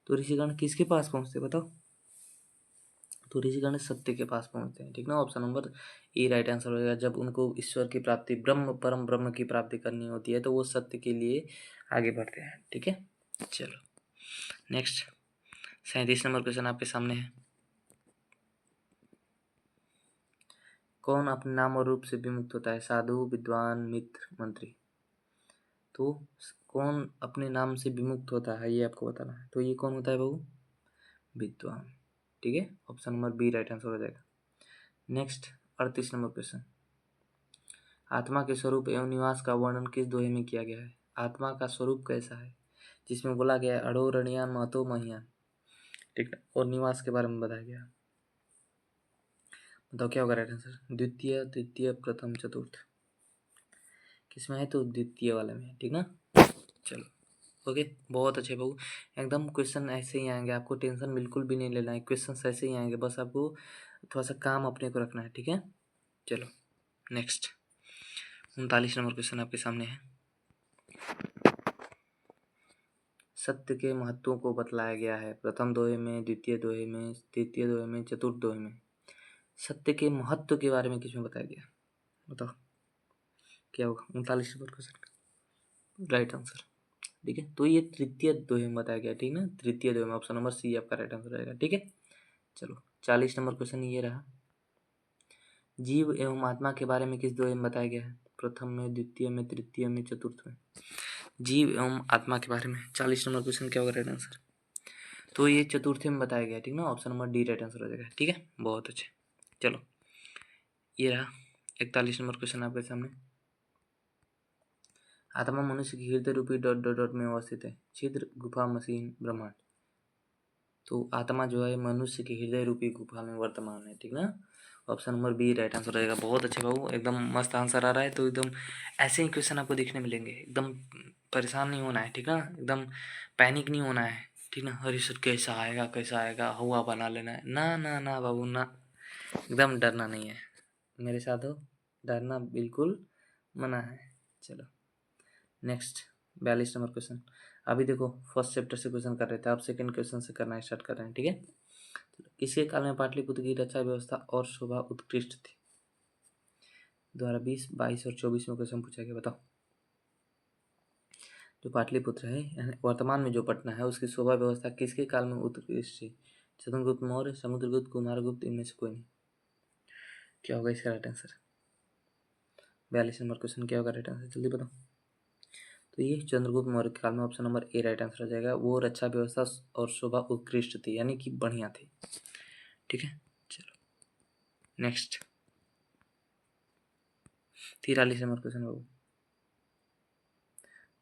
तो ऋषिगण किसके पास पहुंचते बताओ। तो ऋषिगण सत्य के पास पहुंचते हैं, ठीक ना। Option number A right answer हो जाएगा। जब उनको ईश्वर की प्राप्ति, ब्रह्म, परम ब्रह्म की प्राप्ति करनी होती है तो वो सत्य के लिए आगे बढ़ते हैं, ठीक है। चलो नेक्स्ट 37 नंबर क्वेश्चन आपके सामने है। कौन अपने नाम और रूप से विमुक्त होता है? साधु, विद्वान, मित्र, मंत्री। तो कौन अपने नाम से विमुक्त होता है ये आपको बताना है। तो ये कौन होता है बाबू? विद्वान, ठीक है। Option number B right answer हो जाएगा। Next 38 number question. आत्मा के स्वरूप एवं निवास का वर्णन किस दोहे में किया गया है? आत्मा का स्वरूप कैसा है, जिसमें बोला गया है अड़ो रणियान महतो महियान, ठीक है। और निवास के बारे में बताया गया। बताओ क्या होगा राइट आंसर। द्वितीय, तृतीय, प्रथम, चतुर्थ। किसमें है तो द्वितीय वाले में है, ठीक ना। चलो ओके, बहुत अच्छे बाबू। एकदम क्वेश्चन ऐसे ही आएंगे, आपको टेंशन बिल्कुल भी नहीं लेना है, क्वेश्चन ऐसे ही आएंगे, बस आपको थोड़ा सा काम अपने को रखना है, ठीक है। चलो नेक्स्ट 39 नंबर क्वेश्चन आपके सामने है। सत्य के महत्वों को बतलाया गया है प्रथम दोहे में, द्वितीय दोहे में, तृतीय दोहे में, चतुर्थ दोहे में। सत्य के महत्व के बारे में किसमें बताया गया, बताओ क्या होगा 39 नंबर क्वेश्चन राइट आंसर, ठीक है। तो ये तृतीय दोहे में बताया गया, ठीक ना, तृतीय दोहे में, ऑप्शन नंबर सी आपका राइट आंसर रहेगा, ठीक है। चलो 40 नंबर क्वेश्चन ये रहा। जीव एवं आत्मा के बारे में किस दोहे में बताया गया है, प्रथम में, द्वितीय में, तृतीय में, चतुर्थ में। जीव एवं आत्मा के बारे में 40 नंबर क्वेश्चन क्या होगा राइट आंसर, तो ये चतुर्थ में बताया गया, ठीक ना, option number D right answer हो जाएगा, ठीक है, बहुत अच्छे। चलो ये रहा 41 नंबर क्वेश्चन आपके सामने। आत्मा मनुष्य की हृदय रूपी डॉट डॉट डॉट में अवस्थित है, छिद्र, गुफा, मशीन, ब्रह्मांड। तो आत्मा जो है मनुष्य की हृदय रूपी गुफा में वर्तमान है, ठीक ना, option number B right answer रहेगा, बहुत अच्छे बाबू, एकदम मस्त आंसर आ रहा है। तो एकदम ऐसे ही क्वेश्चन आपको देखने मिलेंगे, एकदम परेशान नहीं होना है, ठीक ना, एकदम पैनिक नहीं होना है, ठीक ना। अरे सर कैसा आएगा कैसा आएगा, हुआ बना लेना है, ना ना ना बाबू ना, एकदम डरना नहीं है, मेरे साथ हो, डरना बिल्कुल मना है। चलो नेक्स्ट 42 नंबर क्वेश्चन। अभी देखो फर्स्ट चैप्टर से क्वेश्चन कर रहे थे, आप सेकंड क्वेश्चन से करना स्टार्ट कर रहे हैं, ठीक है। किसके काल में पाटलिपुत्र की रक्षा व्यवस्था और शोभा उत्कृष्ट थी, 2020, 22 और 24 में क्वेश्चन पूछा गया, बताओ। जो पाटलिपुत्र है यानी वर्तमान में जो पटना है, उसकी शोभा व्यवस्था किसके काल में उत्कृष्ट थी, चंद्रगुप्त मौर्य, समुद्रगुप्त, कुमारगुप्त, इनमें से कोई नहीं। क्या होगा इसका राइट आंसर, 42 नंबर क्वेश्चन क्या होगा राइट आंसर, जल्दी बताओ। तो ये चंद्रगुप्त मौर्य के काल में, option number A right answer हो जाएगा। वो रक्षा व्यवस्था और शोभा उत्कृष्ट थी, यानी कि बढ़िया थी, ठीक है। चलो नेक्स्ट 43 नंबर क्वेश्चन बाबू।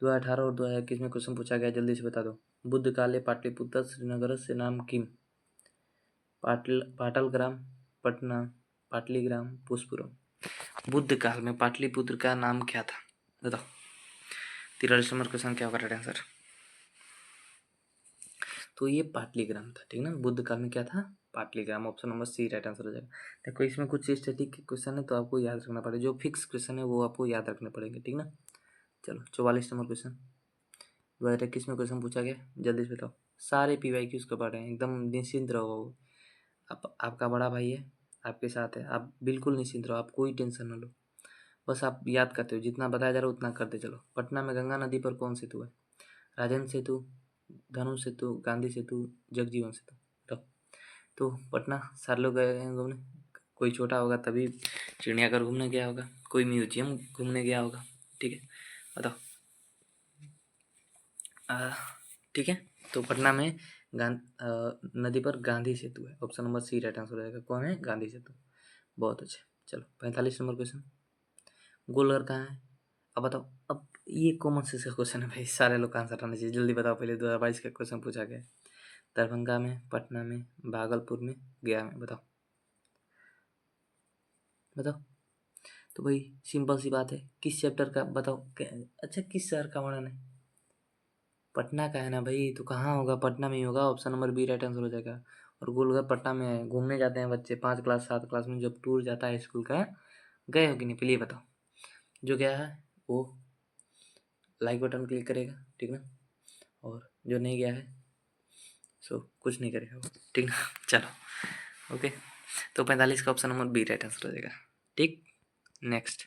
2018 और 2021 में क्वेश्चन पूछा गया, जल्दी से बता दो। बुद्ध काले पाटलिपुत्र श्रीनगर से नाम किम, पाटलग्राम, पटना, पाटलीग्राम, पुष्पपुरम। बुद्ध काल में पाटलिपुत्र का नाम क्या था, बताओ। 43 नंबर क्वेश्चन क्या होगा राइट आंसर, तो ये पाटलीग्राम था, ठीक ना। बुद्ध काल में क्या था, Pataligram, option number C right answer हो जाएगा। देखो इसमें कुछ स्टैटिक क्वेश्चन है तो आपको याद रखना पड़ेगा, जो फिक्स क्वेश्चन है वो आपको याद रखने पड़ेंगे, ठीक ना। चलो 44 नंबर क्वेश्चन 2021 में क्वेश्चन पूछा गया, जल्दी से बताओ। सारे PYQ उसके पढ़ रहे हैं, एकदम निश्चिंत रहो। आपका बड़ा भाई है, आपके साथ है, आप बिल्कुल निश्चिंत रहो, आप कोई टेंशन ना लो, बस आप याद करते हो, जितना बताया जा रहा है उतना करते चलो। पटना में गंगा नदी पर कौन सेतु है, राजेंद्र सेतु, धनु सेतु, गांधी सेतु, जगजीवन सेतु, बताओ। तो पटना सारे लोग गए हैं घूमने, कोई छोटा होगा तभी चिड़ियाघर घूमने गया होगा, कोई म्यूजियम घूमने गया होगा, ठीक है, बताओ। ठीक है, तो पटना में नदी पर गांधी सेतु है, option number C right answer रहेगा। कौन है, गांधी सेतु, बहुत अच्छे। चलो 45 नंबर क्वेश्चन, गोलघर कहाँ है, अब बताओ। अब ये कॉमन सेंस का क्वेश्चन है भाई, सारे लोग का आंसर आना चाहिए, जल्दी बताओ। पहले 2022 का क्वेश्चन पूछा गया, दरभंगा में, पटना में, भागलपुर में, गया में, बताओ बताओ। तो भाई सिंपल सी बात है, किस चैप्टर का बताओ, अच्छा किस शहर का वर्णन है, पटना का है ना भाई, तो कहाँ होगा, पटना में ही होगा, option number B right answer हो जाएगा। और गोलघर पटना में है, घूमने जाते हैं बच्चे 5 क्लास 7 क्लास में, जब टूर जाता है स्कूल का, गए हो कि नहीं, प्लीज बताओ। जो गया है वो लाइक बटन क्लिक करेगा, ठीक ना, और जो नहीं गया है सो कुछ नहीं करेगा वो, ठीक ना। चलो ओके, तो 45 का option number B right answer हो जाएगा, ठीक। नेक्स्ट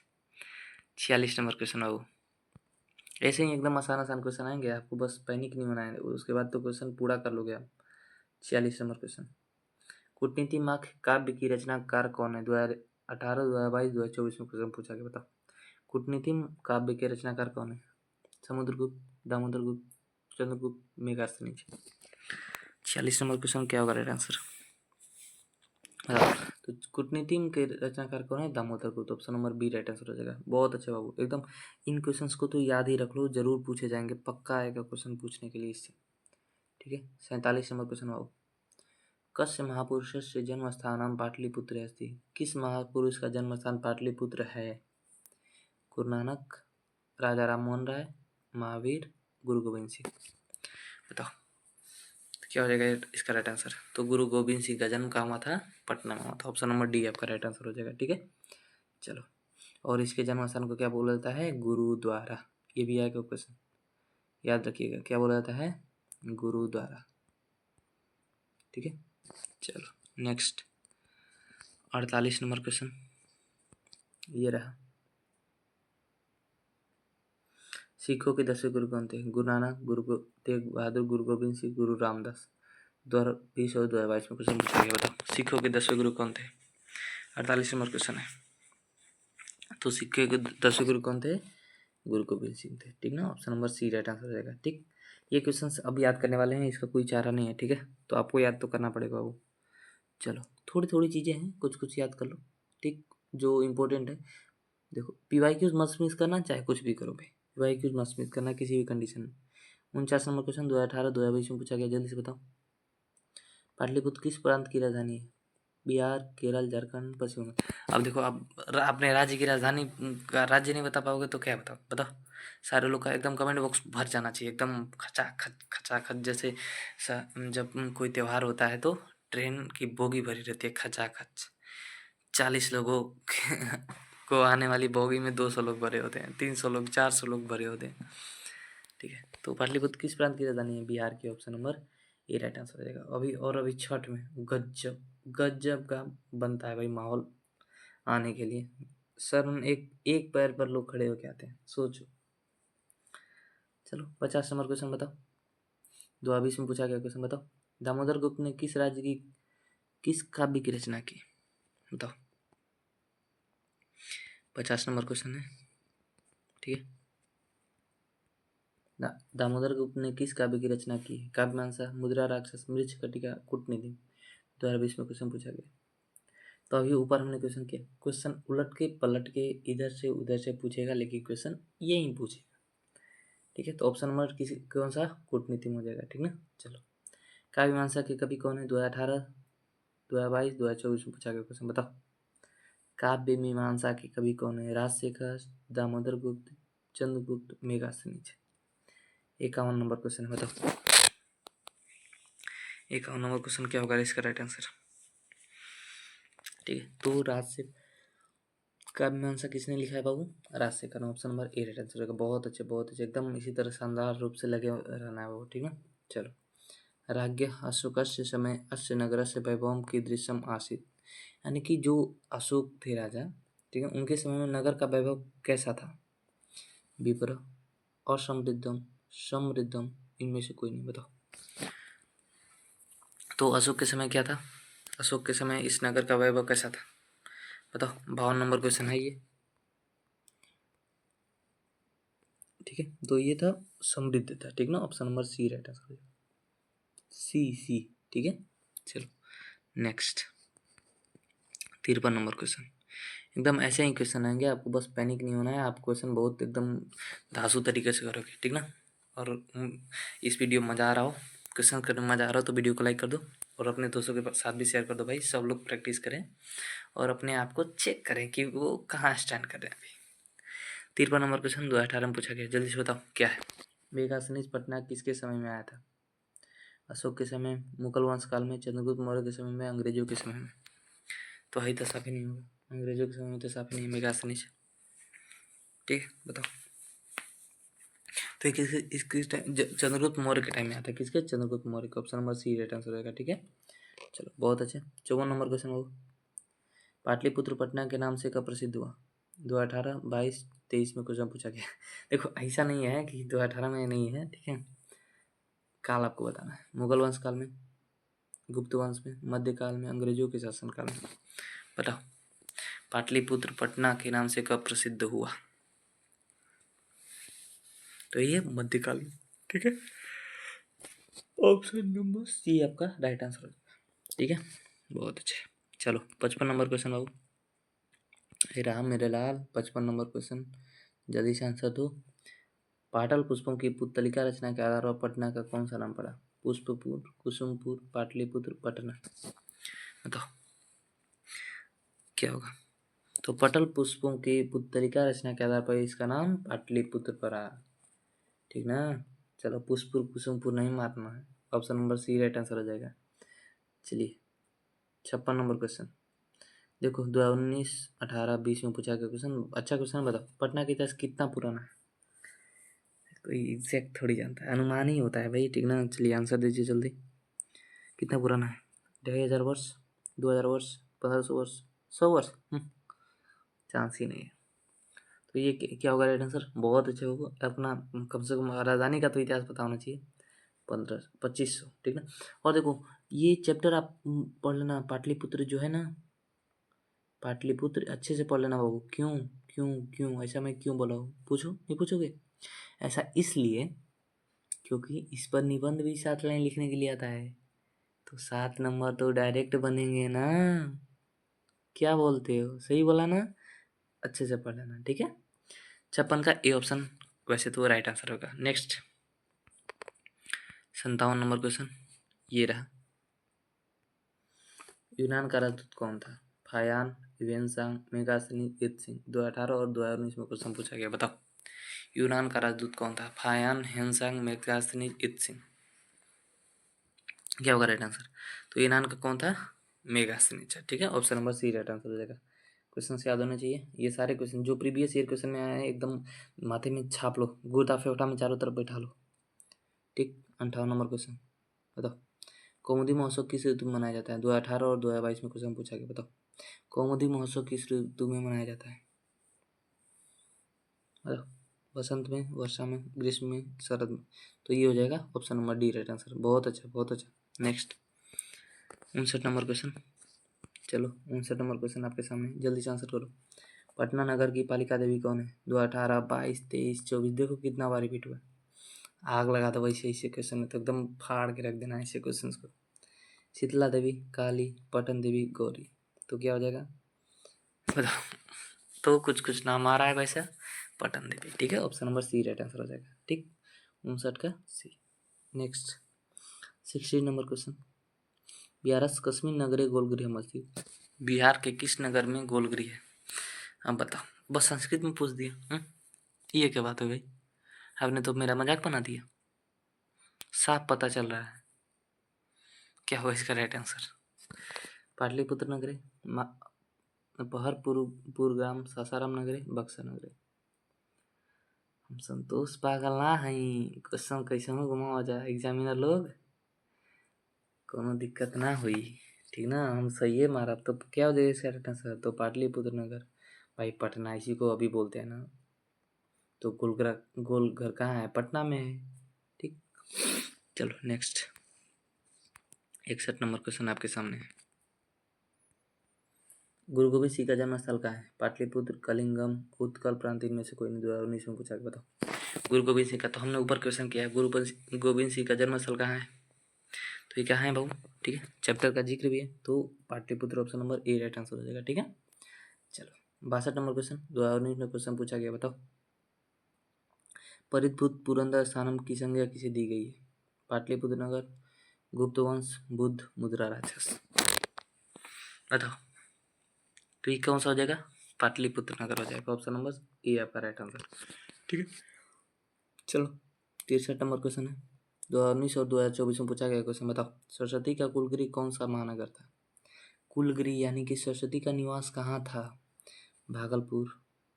46 नंबर क्वेश्चन बाबू। ऐसे ही एकदम आसान आसान क्वेश्चन आएंगे, आपको बस पैनिक नहीं होना है, उसके बाद तो क्वेश्चन पूरा कर लोगे आप। 46 नंबर क्वेश्चन, कूटनीति माख काव्य की रचनाकार कौन है, 2018, 2022, 2024 में क्वेश्चन पूछा गया, बताओ। कूटनीति काव्य के रचनाकार कौन है, समुद्रगुप्त, दामोदरगुप्त, चंद्रगुप्त, मेघास्थनीज। 46 नंबर क्वेश्चन क्या होगा राइट आंसर, तो कूटनीति के रचनाकार कौन है, Damodar Gupta, option number B right answer हो जाएगा, बहुत अच्छे बाबू, एकदम इन क्वेश्चंस को तो याद ही रख लो, जरूर पूछे जाएंगे, पक्का आएगा क्वेश्चन पूछने के लिए इससे, ठीक है। 47 नंबर क्वेश्चन बाबू, कस्य महापुरुषस्य जन्म स्थानम पाटलिपुत्र अस्ति, किस महापुरुष का जन्म स्थान पाटलिपुत्र है, गुरु नानक, राजा राम मोहन राय, महावीर, गुरु गोविंद सिंह। बताओ तो क्या हो जाएगा इसका राइट आंसर? तो गुरु गोविंद सिंह का जन्म कहाँ हुआ था? पटना में हुआ था। ऑप्शन नंबर डी आपका राइट आंसर हो जाएगा। ठीक है, चलो। और इसके जन्म स्थान को क्या बोला जाता है? गुरुद्वारा। ये भी आएगा क्वेश्चन, याद रखिएगा, क्या बोला जाता है? गुरुद्वारा। ठीक है, चलो नेक्स्ट 48 नंबर क्वेश्चन ये रहा। सिखों के 10वें गुरु कौन थे? गुरु नानक, गुरु तेग बहादुर, गुरु गोविंद सिंह, गुरु रामदास। 2020 और 2022 में क्वेश्चन पूछा गया। बताओ सिखों के 10वें गुरु कौन थे? 48 नंबर क्वेश्चन है। तो सिखों के 10वें गुरु कौन थे? गुरु गोविंद सिंह थे। ठीक ना, option number C right answer हो जाएगा। ठीक, ये क्वेश्चन अब याद करने वाले हैं, इसका कोई चारा नहीं है। ठीक है, तो आपको याद तो करना पड़ेगा वो। चलो थोड़ी थोड़ी चीज़ें हैं, कुछ कुछ याद कर लो। ठीक, जो इम्पोर्टेंट है। देखो PYQs मस्ट मिस करना, चाहे कुछ भी करो भाई, PYQs मस्ट मिस करना किसी भी कंडीशन में। 49 नंबर क्वेश्चन 2018-2022 में पूछा गया, जल्दी से बताओ। पाटलिपुत्र किस प्रांत की राजधानी है? बिहार, केरल, झारखंड, पश्चिम बंगाल। अब देखो, आप अपने राज्य की राजधानी का राज्य नहीं बता पाओगे तो क्या बताओ? बताओ, सारे लोग का एकदम कमेंट बॉक्स भर जाना चाहिए, एकदम खचाखच जैसे जब कोई त्यौहार होता है तो ट्रेन की बोगी भरी रहती है खचाखच। 40 लोगों को आने वाली बोगी में 200 लोग भरे होते हैं, 300 लोग, 400 लोग भरे होते हैं। ठीक है, तो पाटलिपुत्र किस प्रांत की राजधानी है? बिहार की। Option number A right answer हो जाएगा। अभी छठ में गजब गजब का बनता है भाई माहौल आने के लिए। सर एक एक पैर पर लोग खड़े होके आते हैं, सोचो। चलो 50 नंबर क्वेश्चन बताओ। 2020 में पूछा गया क्वेश्चन बताओ। दामोदर गुप्त ने किस राज्य की किस काव्य की रचना की? बताओ, 50 नंबर क्वेश्चन है। ठीक है, दामोदर गुप्त ने किस काव्य की रचना की? काव्यमीमांसा, मुद्रा राक्षस, मृच्छकटिका, कूटनीति। 2020 में क्वेश्चन पूछा गया। तो अभी ऊपर हमने क्वेश्चन किया, क्वेश्चन उलट के पलट के इधर से उधर से पूछेगा, लेकिन क्वेश्चन यही पूछेगा। ठीक है, तो ऑप्शन नंबर किसी कौन सा? कूटनीति में हो जाएगा। ठीक ना, चलो। काव्यमीमांसा के कवि कौन है? 2018, 2022, 2024 में पूछा गया क्वेश्चन बताओ। काव्य मीमांसा के कवि कौन है? राजशेखर, दामोदर गुप्त, चंद्रगुप्त, मेघासनीज। 51 नंबर क्वेश्चन है, बताओ 51 नंबर क्वेश्चन क्या होगा इसका राइट आंसर? ठीक है, तो राजशेखर काव्यमीमांसा किसने लिखा है बाबू? Rajashekhar. Option number A right answer होगा। बहुत अच्छे बहुत अच्छे, एकदम इसी तरह शानदार रूप से लगे रहना है बाबू। ठीक है, चलो। राज्ञ अशोकस्य समय अस्य नगरस्य वैभवम कीदृशम आसीत्। यानी कि जो अशोक थे राजा, ठीक है, उनके समय में नगर का वैभव कैसा था? विप्र, असमृद्धम, समृद्धम, इनमें से कोई नहीं। बताओ, तो अशोक के समय क्या था? अशोक के समय इस नगर का वैभव कैसा था? बताओ, 52 नंबर क्वेश्चन है ये। ठीक है, तो ये था समृद्ध था। ठीक ना, option number C right answer, C. ठीक है, चलो नेक्स्ट 53 नंबर क्वेश्चन। एकदम ऐसे ही क्वेश्चन आएंगे, आपको बस पैनिक नहीं होना है। आप क्वेश्चन बहुत एकदम धांसू तरीके से करोगे। ठीक ना, और इस वीडियो में मज़ा आ रहा हो, क्वेश्चन करने में मज़ा आ रहा हो तो वीडियो को लाइक कर दो, और अपने दोस्तों के साथ भी शेयर कर दो भाई। सब लोग प्रैक्टिस करें और अपने आप को चेक करें कि वो कहाँ स्टैंड कर रहे हैं अभी। 53 नंबर क्वेश्चन 2018 में पूछा गया, जल्दी से बताओ क्या है? मेघासनीज पटना किसके समय में आया था? अशोक के समय, मुगल वंश काल में, चंद्रगुप्त मौर्य के समय में, अंग्रेजों के समय में। तो ही तो साफ ही नहीं होगा, अंग्रेजों के समय में तो साफ ही नहीं मेघासनीज। ठीक है, बताओ। तो किस टाइम? चंद्रगुप्त मौर्य के टाइम में आता है। किसके? चंद्रगुप्त मौर्य का। Option number C right answer रहेगा। ठीक है, चलो बहुत अच्छे। 54 नंबर क्वेश्चन हो, पाटलिपुत्र पटना के नाम से कब प्रसिद्ध हुआ? 2018, 22, 23 में क्वेश्चन पूछा गया। देखो ऐसा नहीं है कि 2018 में नहीं है, ठीक है, काल आपको बताना है। मुगल वंश काल में, गुप्त वंश में, मध्यकाल में, अंग्रेजों के शासन काल में। बताओ, पाटलिपुत्र पटना के नाम से कब प्रसिद्ध हुआ? तो ये मध्यकाल में। ठीक है, ऑप्शन नंबर सी आपका राइट आंसर हो जाएगा। ठीक है, बहुत अच्छे। चलो 55 नंबर क्वेश्चन बाबू, हे राम मेरे लाल। 55 नंबर क्वेश्चन जल्दी से आंसर दो। पाटल पुष्पों की पुतलिका रचना के आधार पर पटना का कौन सा नाम पड़ा? पुष्पपुर, कुसुमपुर, पाटलिपुत्र, पटना। बताओ क्या होगा? तो पटल पुष्पों की पुत्तलिका रचना के आधार पर इसका नाम पाटलिपुत्र पड़ा। ठीक ना। चलो पुष्पुर कुसुमपुर नहीं मारना है। Option number C right answer हो जाएगा। चलिए 56 नंबर क्वेश्चन देखो 2019, 18, 20 में पूछा गया क्वेश्चन। अच्छा क्वेश्चन बताओ, पटना का इतिहास कितना पुराना है? कोई एग्जैक्ट थोड़ी जानता है, अनुमान ही होता है भाई। ठीक ना। चलिए आंसर दीजिए जल्दी। कितना पुराना है? 2500 वर्ष, 2000 वर्ष, 1500 वर्ष, 100 वर्ष? चांस ही नहीं है। तो ये क्या होगा राइट आंसर? बहुत अच्छे होगा। अपना कम से कम राजधानी का तो इतिहास पता होना चाहिए। 2500। ठीक ना। और देखो ये चैप्टर आप पढ़ लेना, पाटलिपुत्र जो है ना, पाटलिपुत्र अच्छे से पढ़ लेना बाबू। क्यों क्यों क्यों ऐसा मैं क्यों बोला हूँ? पूछो, नहीं पूछोगे? ऐसा इसलिए क्योंकि इस पर निबंध भी 7 लाइन लिखने के लिए आता है। तो 7 नंबर तो डायरेक्ट बनेंगे ना। क्या बोलते हो? सही बोला ना? अच्छे से पढ़ लेना। ठीक है। 56 का ए ऑप्शन वैसे तो राइट आंसर होगा। नेक्स्ट 57 नंबर क्वेश्चन ये रहा। यूनान का राजदूत कौन था? Fahien, Hiuen Tsang, Megasthenes, Itsing. 2018 और 2019 में क्वेश्चन पूछा गया। बताओ यूनान का राजदूत कौन था? Fahien, Hiuen Tsang, Megasthenes, Itsing. क्या होगा राइट आंसर? तो यूनान का कौन था? मेगास्थनीज। ठीक है। Option number C right answer हो जाएगा। क्वेश्चन से याद होना चाहिए ये सारे क्वेश्चन जो प्रीवियस ईयर क्वेश्चन में आए हैं, एकदम माथे में छाप लो, गुर्दा फेफड़ा में चारों तरफ बैठा लो। ठीक। 58 नंबर क्वेश्चन बताओ कौमुदी महोत्सव किस ऋतु में मनाया जाता है? 2018 और 2022 में क्वेश्चन पूछा गया। बताओ कौमुदी महोत्सव किस ऋतु में मनाया जाता है? बताओ बसंत में, वर्षा में, ग्रीष्म में, शरद में। तो ये हो जाएगा option number D right answer. बहुत अच्छा बहुत अच्छा। Next 59 number question. चलो 59 नंबर क्वेश्चन आपके सामने, जल्दी से आंसर करो। पटना नगर की पालिका देवी कौन है? 2018, 22, 23, 24। देखो कितना बार रिपीट हुआ। आग लगा दो वैसे ऐसे क्वेश्चन में तो एकदम फाड़ के रख देना ऐसे क्वेश्चन को। शीतला देवी, काली, पटन देवी, गौरी। तो क्या हो जाएगा बताओ? तो कुछ कुछ नाम आ रहा है वैसा। पटन देवी। ठीक है। Option number C right answer हो जाएगा। ठीक 59 का सी। Next 60 number question. बिहारस कश्मीर नगरे गोलगृह मस्जिद। बिहार के किस नगर में गोलगृह है? अब बताओ। बस संस्कृत में पूछ दिया। ये क्या बात है भाई? आपने तो मेरा मजाक बना दिया। साफ पता चल रहा है। क्या होगा इसका राइट आंसर? पाटलिपुत्र नगरे, पहरपुरग्राम, सासाराम नगरे, बक्सर नगरे। हम संतोष पागल ना हई। क्वेश्चन कैसे में घुमावा जाए एग्जामिनर लोग, कोनो दिक्कत ना हुई। ठीक ना। हम सही है मारा। तो क्या हो जाएगा इसका राइट आंसर? तो पाटलिपुत्र नगर भाई, पटना इसी को अभी बोलते हैं ना। तो गोल घर कहाँ है? पटना में है। ठीक। चलो नेक्स्ट 61 नंबर क्वेश्चन आपके सामने है। गुरु गोबिंद सिंह का जन्म स्थल कहाँ है? पाटलिपुत्र, कलिंगम, उत्कल प्रांत, इनमें से कोई नहीं। 2019 में पूछा। बताओ गुरु गोबिंद सिंह का तो हमने ऊपर क्वेश्चन किया है। गुरु गोबिंद सिंह का जन्म स्थल कहाँ है? तो ये कहाँ है भाऊ? ठीक है। चैप्टर का जिक्र भी है तो Pataliputra option number A right answer हो जाएगा। ठीक है। चलो 62 नंबर क्वेश्चन 2019 में क्वेश्चन पूछा गया। बताओ परितभूत पुरंदर स्थानम की संज्ञा किसे दी गई है? पाटलिपुत्र नगर, गुप्त वंश, बुद्ध, मुद्रा राक्षस। बताओ तो ये कौन सा हो जाएगा? पाटलिपुत्र नगर हो जाएगा। ऑप्शन नंबर ए आपका राइट आंसर। ठीक है। चलो 63 नंबर क्वेश्चन है। 2019 और 2024 में पूछा गया क्वेश्चन। बताओ सरस्वती का कुलगृह कौन सा महानगर था? कुलगृह यानी कि सरस्वती का निवास कहाँ था? भागलपुर,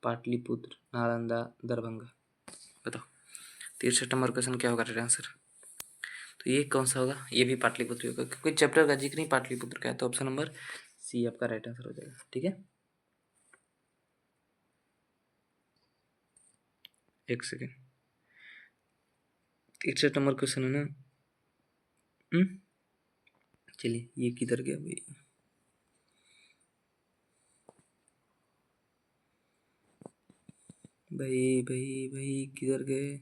पाटलिपुत्र, नालंदा, दरभंगा। बताओ 63 नंबर क्वेश्चन क्या होगा राइट आंसर? तो ये कौन सा होगा? ये भी पाटलिपुत्र होगा क्योंकि चैप्टर का जिक्र नहीं पाटलिपुत्र का है। तो ऑप्शन नंबर सी आपका राइट आंसर हो जाएगा। ठीक है। एक सेकेंड 63 नंबर क्वेश्चन है ना। चलिए ये किधर गया भाई? भाई भाई भाई किधर गए?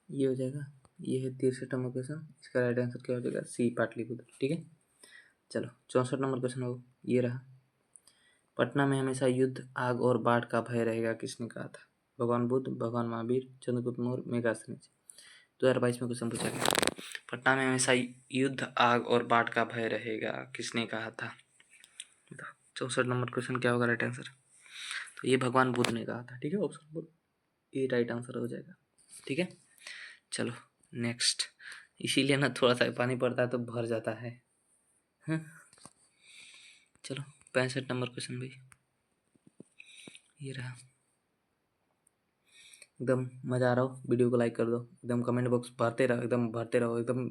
ये हो जाएगा। ये है 63 नंबर क्वेश्चन। इसका राइट आंसर क्या हो जाएगा? सी पाटलिपुत्र। ठीक है। चलो 64 नंबर क्वेश्चन हो ये रहा। पटना में हमेशा युद्ध, आग और बाढ़ का भय रहेगा किसने कहा था? भगवान बुद्ध, भगवान महावीर, चंद्रगुप्त मौर्य, मेगास्थनीज। 2022 में क्वेश्चन पूछा गया। पटना में हमेशा युद्ध, आग और बाढ़ का भय रहेगा, किसने कहा था? 64 नंबर क्वेश्चन क्या होगा राइट आंसर? तो ये भगवान बुद्ध ने कहा था। ठीक है, ऑप्शन ए राइट आंसर हो जाएगा। ठीक है, चलो नेक्स्ट। इसीलिए ना थोड़ा सा पानी पड़ता है तो भर जाता है। चलो 65 नंबर क्वेश्चन भाई, ये रहा। एकदम मज़ा आ रहा हो, वीडियो को लाइक कर दो, एकदम कमेंट बॉक्स भरते रहो, एकदम भरते रहो, एकदम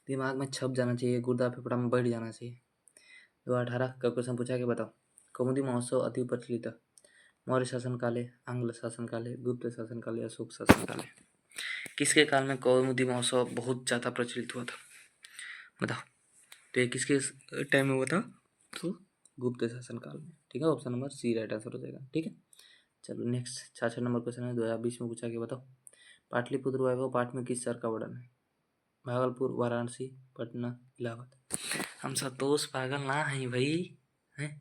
दिमाग में छप जाना चाहिए, गुर्दा फेफड़ा में बैठ जाना चाहिए। 2018 का क्वेश्चन पूछा कि बताओ, कौमुदी महोत्सव अति प्रचलित है? मौर्य शासन काले, आंग्ल शासन काले, गुप्त शासन काले, अशोक शासन काले? किसके काल में कौमुदी महोत्सव बहुत ज़्यादा प्रचलित हुआ था? बताओ, तो ये किसके टाइम में हुआ था? तो गुप्त शासन काल में। ठीक है, option number C right answer हो जाएगा। ठीक है, चलो नेक्स्ट 66 नंबर क्वेश्चन है, 2020 में पूछा कि बताओ, पाटलिपुत्र वैभव पाठ में किस शहर का वर्णन है? भागलपुर, वाराणसी, पटना, इलाहाबाद? हम सब दोस्त पागल ना हैं भाई, हैं?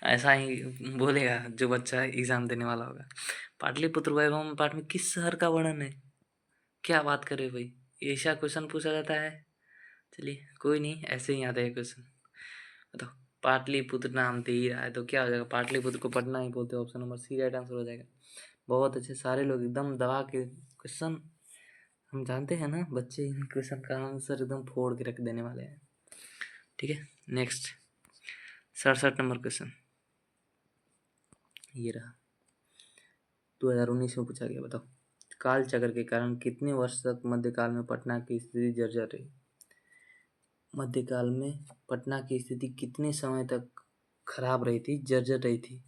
ऐसा ही बोलेगा जो बच्चा एग्जाम देने वाला होगा। पाटलिपुत्र वैभव में पाठ में किस शहर का वर्णन है? क्या बात करे भाई, ऐसा क्वेश्चन पूछा जाता है? चलिए कोई नहीं, ऐसे ही आता है क्वेश्चन। बताओ, पाटलिपुत्र नाम दे ही रहा है तो क्या हो जाएगा? पाटलिपुत्र को पटना ही बोलते हैं, option number C right answer हो जाएगा। बहुत अच्छे, सारे लोग एकदम दबा के क्वेश्चन, हम जानते हैं ना बच्चे इन क्वेश्चन का आंसर एकदम फोड़ के रख देने वाले हैं। ठीक है, नेक्स्ट 67 नंबर क्वेश्चन, ये रहा। 2019 में पूछा गया, बताओ, काल चक्र के कारण कितने वर्ष तक मध्यकाल में पटना की स्थिति जर्जर रही? मध्यकाल में पटना की स्थिति कितने समय तक खराब रही थी, जर्जर रही थी?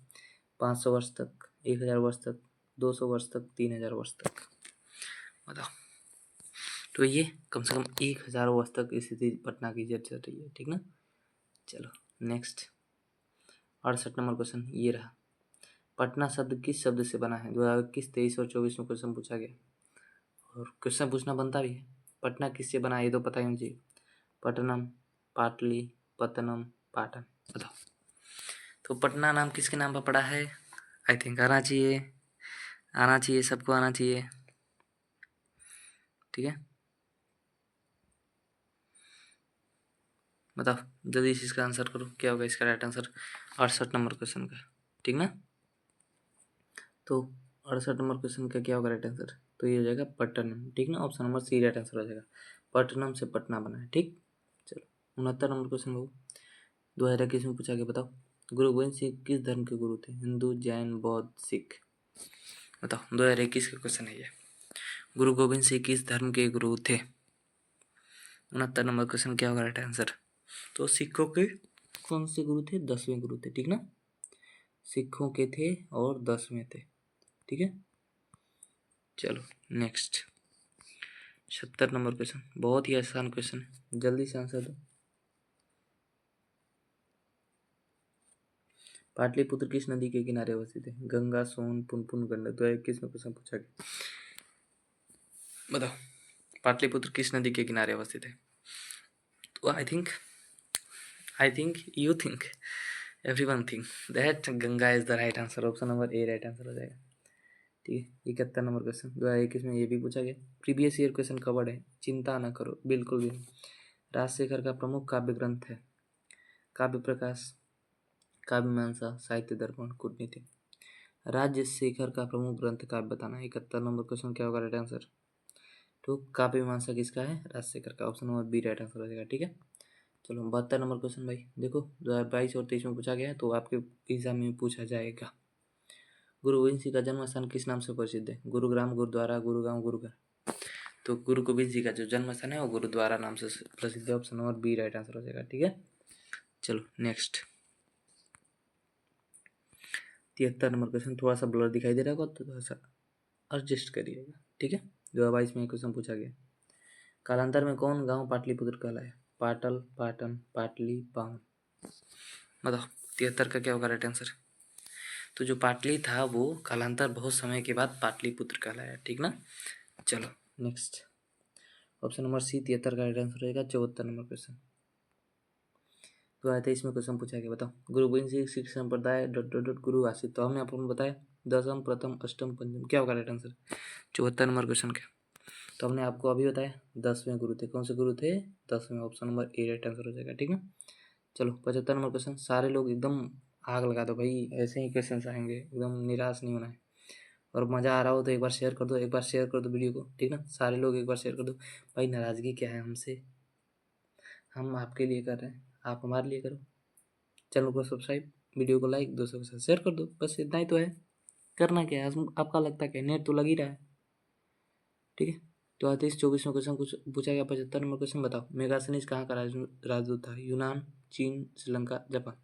500 वर्ष तक, 1000 वर्ष तक, 200 वर्ष तक, 3000 वर्ष तक? बताओ, तो ये कम से कम 1000 वर्ष तक स्थिति पटना की जर्जर रही है। ठीक ना, चलो नेक्स्ट 68 नंबर क्वेश्चन, ये रहा। पटना शब्द किस शब्द से बना है? 2021, 23 और 24 में क्वेश्चन पूछा गया, और क्वेश्चन पूछना बनता भी है। पटना किससे बना है ये तो पता ही होना चाहिए। पटनम, पाटली, पतनम, पाटन? बताओ, तो पटना नाम किसके नाम पर पड़ा है? आई थिंक आना चाहिए, आना चाहिए, सबको आना चाहिए। ठीक है, बताओ जल्दी से इसका आंसर करो, क्या होगा इसका राइट आंसर 68 नंबर क्वेश्चन का? ठीक ना, तो 68 नंबर क्वेश्चन का क्या होगा राइट आंसर? तो ये हो जाएगा पट्टनम। ठीक ना, option number C right answer हो जाएगा। पट्टनम से पटना बना है। ठीक, चलो 69 नंबर क्वेश्चन हो, 2021 में पूछा गया, बताओ, गुरु गोविंद सिंह किस धर्म के गुरु थे? हिंदू, जैन, बौद्ध, सिख? बताओ, 2021 का क्वेश्चन है ये। गुरु गोविंद सिंह किस धर्म के गुरु थे? 69 नंबर क्वेश्चन क्या होगा राइट आंसर? तो सिखों के कौन से गुरु थे? 10वें गुरु थे। ठीक ना, सिखों के थे और 10वें थे। ठीक है, चलो नेक्स्ट 70 नंबर क्वेश्चन, बहुत ही आसान क्वेश्चन है, जल्दी से आंसर दो। पाटलिपुत्र किस नदी के किनारे अवस्थित है? गंगा, सोन, पुनपुन, गंडक? 2021 में क्वेश्चन पूछा गया, बताओ पाटलिपुत्र किस नदी के किनारे अवस्थित है? तो I think you think everyone think that Ganga is the right answer, option number A right answer हो जाएगा। ठीक है, 71 नंबर क्वेश्चन 2021 में ये भी पूछा गया, प्रीवियस ईयर क्वेश्चन कवर्ड है, चिंता ना करो, बिल्कुल भी नहीं। राजशेखर का प्रमुख काव्य ग्रंथ है? काव्य प्रकाश, काव्य मीमांसा, साहित्य दर्पण, कूटनीति? राजशेखर का प्रमुख ग्रंथ काव्य बताना है। 71 नंबर क्वेश्चन क्या होगा राइट आंसर? तो काव्य मीमांसा किसका है? राजशेखर का, option number B right answer हो जाएगा। ठीक है, चलो 72 नंबर क्वेश्चन भाई, देखो 2022 और 23 में पूछा गया है तो आपके एग्जाम में पूछा जाएगा। गुरु गोविंद सिंह का जन्म स्थान किस नाम से प्रसिद्ध है? गुरुग्राम, गुरुद्वारा, गुरुगांव, गुरुघर? तो गुरु गोविंद सिंह का जो जन्म स्थान है वो गुरुद्वारा नाम से प्रसिद्ध है, option number B right answer हो जाएगा। ठीक है, चलो नेक्स्ट 73 नंबर क्वेश्चन, थोड़ा सा ब्लर दिखाई दे रहा होगा तो थोड़ा सा एडजस्ट करिएगा। ठीक है, 2022 में क्वेश्चन पूछा गया, कालांतर में कौन गांव पाटलिपुत्र कहलाया? पाटल, पाटन, पाटली, पावन? बताओ 73 का क्या होगा राइट आंसर? तो जो पाटली था वो कालांतर बहुत समय के बाद पाटलिपुत्र कहलाया। ठीक ना, चलो नेक्स्ट ऑप्शन नंबर सी 73 का राइट आंसर रहेगा। 74 नंबर क्वेश्चन, तो आया था इसमें क्वेश्चन पूछा गया, बताओ गुरु गोविंद सिंह सिख संप्रदाय गुरु आसित, तो हमने आपको बताया दसम, प्रथम, अष्टम, पंचम, क्या होगा राइट आंसर? 74 नंबर क्वेश्चन का तो हमने आपको अभी बताया 10वें गुरु थे। कौन से गुरु थे? 10वें। Option number A right answer हो जाएगा। ठीक है, चलो 75 नंबर क्वेश्चन। सारे लोग एकदम आग लगा दो भाई, ऐसे ही क्वेश्चन आएंगे, एकदम निराश नहीं होना है। और मज़ा आ रहा हो तो एक बार शेयर कर दो, एक बार शेयर कर दो वीडियो को, ठीक ना। सारे लोग एक बार शेयर कर दो भाई। नाराज़गी क्या है हमसे? हम आपके लिए कर रहे हैं, आप हमारे लिए करो। चैनल को सब्सक्राइब, वीडियो को लाइक, दोस्तों के साथ शेयर कर दो, बस इतना ही तो है। करना क्या है आपका? लगता क्या है, नेट तो लग ही रहा है। ठीक है, तो 34-24 में क्वेश्चन कुछ पूछा गया। 75 नंबर क्वेश्चन बताओ, मेगास्थनीज कहाँ का राजदूत था? यूनान, चीन, श्रीलंका, जापान।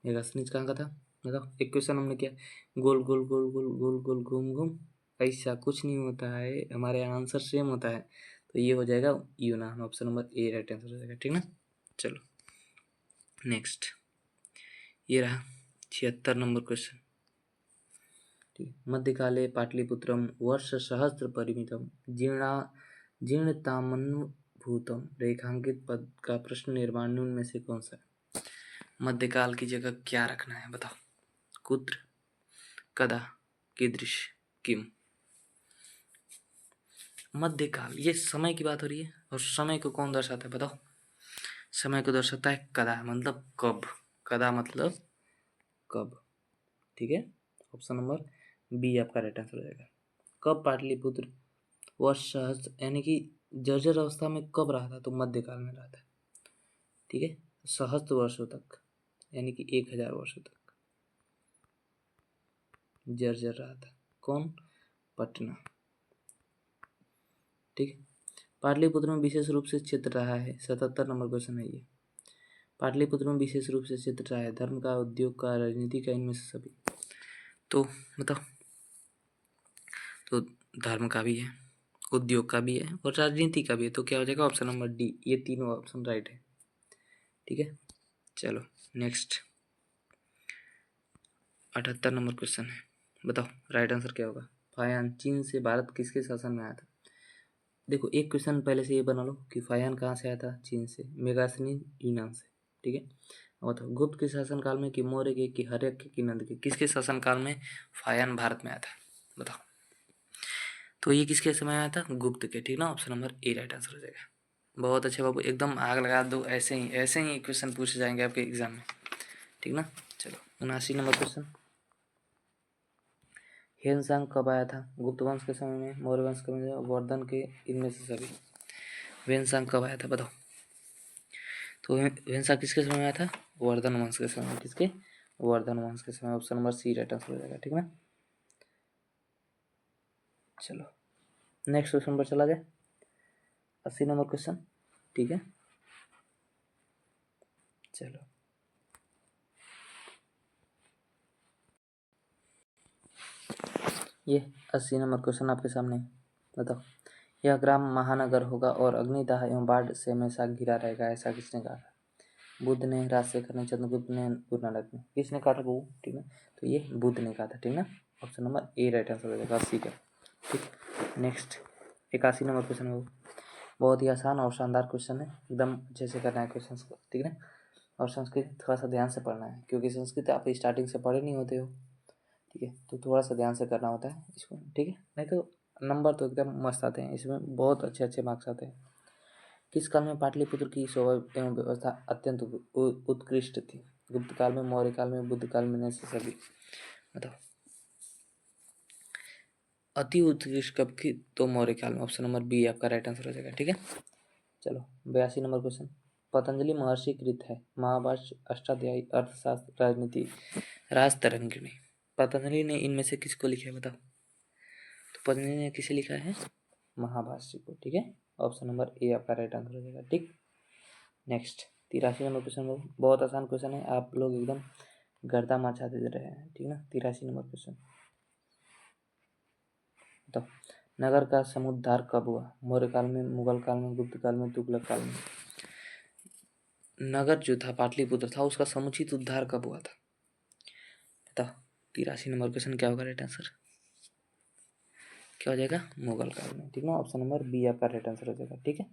मेगास्थनीज कहाँ का था बताओ। एक क्वेश्चन हमने किया, गोल गोल गोल गोल गोल गोल घूम घूम, ऐसा कुछ नहीं होता है, हमारे आंसर सेम होता है। तो ये हो जाएगा यूनान। Option number A right answer हो जाएगा। ठीक ना, चलो नेक्स्ट, ये रहा 76 नंबर क्वेश्चन। ठीक, मध्यकाले पाटलिपुत्रम वर्ष सहस्त्र परिमितम जीर्णतामनुभूतम रेखांकित पद का प्रश्न निर्माण निम्न में से कौन सा है? मध्यकाल की जगह क्या रखना है बताओ। कुत्र, कदा, कीदृश, किम। मध्यकाल, ये समय की बात हो रही है, और समय को कौन दर्शाता है बताओ। समय को दर्शाता है कदा, मतलब कब। कदा मतलब कब। ठीक है, ऑप्शन नंबर बी आपका राइट आंसर हो जाएगा। कब पाटलिपुत्र वर्ष सहस्त्र यानी कि जर्जर अवस्था में कब रहा था? तो मध्यकाल में रहा था। ठीक है, सहस्त्र वर्षों तक यानी कि 1000 वर्षों तक जर्जर रहा था। कौन? पटना। ठीक है, पाटलिपुत्र में विशेष रूप से चित्र रहा है। 77 नंबर क्वेश्चन है ये। पाटलिपुत्र में विशेष रूप से चित्र रहा है, धर्म का, उद्योग का, राजनीति का, इनमें से सभी। तो बताओ, तो धर्म का भी है, उद्योग का भी है, और राजनीति का भी है। तो क्या हो जाएगा? Option number D. ये तीनों ऑप्शन राइट है। ठीक है, चलो नेक्स्ट 78 नंबर क्वेश्चन है, बताओ राइट आंसर क्या होगा। फायान चीन से भारत किसके शासन में आया था? देखो, एक क्वेश्चन पहले से ये बना लो कि फायान कहाँ से आया था? चीन से। मेगास्थनी यूनान से। ठीक है, अब बताओ, गुप्त के शासनकाल में, कि मौर्य के, कि हर्यक के, कि नंद के, किसके शासनकाल में फायान भारत में आया था बताओ। तो ये किसके समय आया था? गुप्त के। ठीक ना, option number A right answer हो जाएगा। बहुत अच्छे बाबू, एकदम आग लगा दो। ऐसे ही क्वेश्चन पूछे जाएंगे आपके एग्जाम में। ठीक ना, चलो 79 नंबर क्वेश्चन। ह्वेनसांग कब आया था? गुप्त वंश के समय में, मौर्य वंश के समय, वर्धन के, इनमें से सभी। ह्वेनसांग कब आया था बताओ। तो ह्वेनसांग किसके समय में आया था? वर्धन वंश के समय। किसके? वर्धन वंश के समय। Option number C right answer हो जाएगा। ठीक ना, चलो नेक्स्ट क्वेश्चन पर चला जाए। 80 नंबर क्वेश्चन। ठीक है, चलो ये 80 नंबर क्वेश्चन आपके सामने है, बताओ। यह ग्राम महानगर होगा और अग्निदाह एवं बाढ़ से हमेशा घिरा रहेगा, ऐसा किसने कहा था? बुद्ध ने, राजशेखर ने, चंद्रगुप्त ने, गुरु नानक ने। किसने कहा था वो? ठीक है, तो ये बुद्ध ने कहा था। ठीक ना, option number A right answer हो जाएगा 80 का। ठीक, नेक्स्ट 81 नंबर क्वेश्चन है वो। बहुत ही आसान और शानदार क्वेश्चन है, एकदम अच्छे से करना है क्वेश्चन को। ठीक है, और संस्कृत थोड़ा सा ध्यान से पढ़ना है, क्योंकि संस्कृत आप स्टार्टिंग से पढ़े नहीं होते हो। ठीक है, तो थोड़ा सा ध्यान से करना होता है इसको। ठीक है, नहीं तो नंबर तो एकदम मस्त आते हैं इसमें, बहुत अच्छे अच्छे मार्क्स आते हैं। किस काल में पाटलिपुत्र की शोभा एवं व्यवस्था अत्यंत उत्कृष्ट थी? गुप्त काल में, मौर्य काल में, बुद्ध काल में, इनमें से सभी। बताओ, अति उत्कृष्ट कब की? तो मौर्य काल में। ऑप्शन नंबर बी आपका राइट आंसर हो जाएगा। ठीक है, चलो 82 नंबर क्वेश्चन। पतंजलि महर्षि कृत है महाभाष्य, अष्टाध्यायी, अर्थशास्त्र, राजनीति, राजतरंगिणी। पतंजलि ने इनमें से किसको लिखा है बताओ। तो पतंजलि ने किसे लिखा है? महाभाष्य को। ठीक है, ऑप्शन नंबर ए आपका राइट आंसर हो जाएगा। ठीक, नेक्स्ट 83 नंबर क्वेश्चन। बहुत आसान क्वेश्चन है, आप लोग एकदम गर्दा मचा दे रहे हैं। ठीक ना, 83 नंबर क्वेश्चन। तो नगर का समुद्धार कब हुआ? मौर्य काल में, मुगल काल में, गुप्त काल में, तुगलक काल में। नगर जो था पाटलिपुत्र था, उसका समुचित उद्धार कब हुआ था बताओ। 83 नंबर क्वेश्चन क्या होगा राइट आंसर? क्या हो जाएगा? मुगल काल में। ठीक ना, ऑप्शन नंबर बी आपका राइट आंसर हो जाएगा। ठीक है,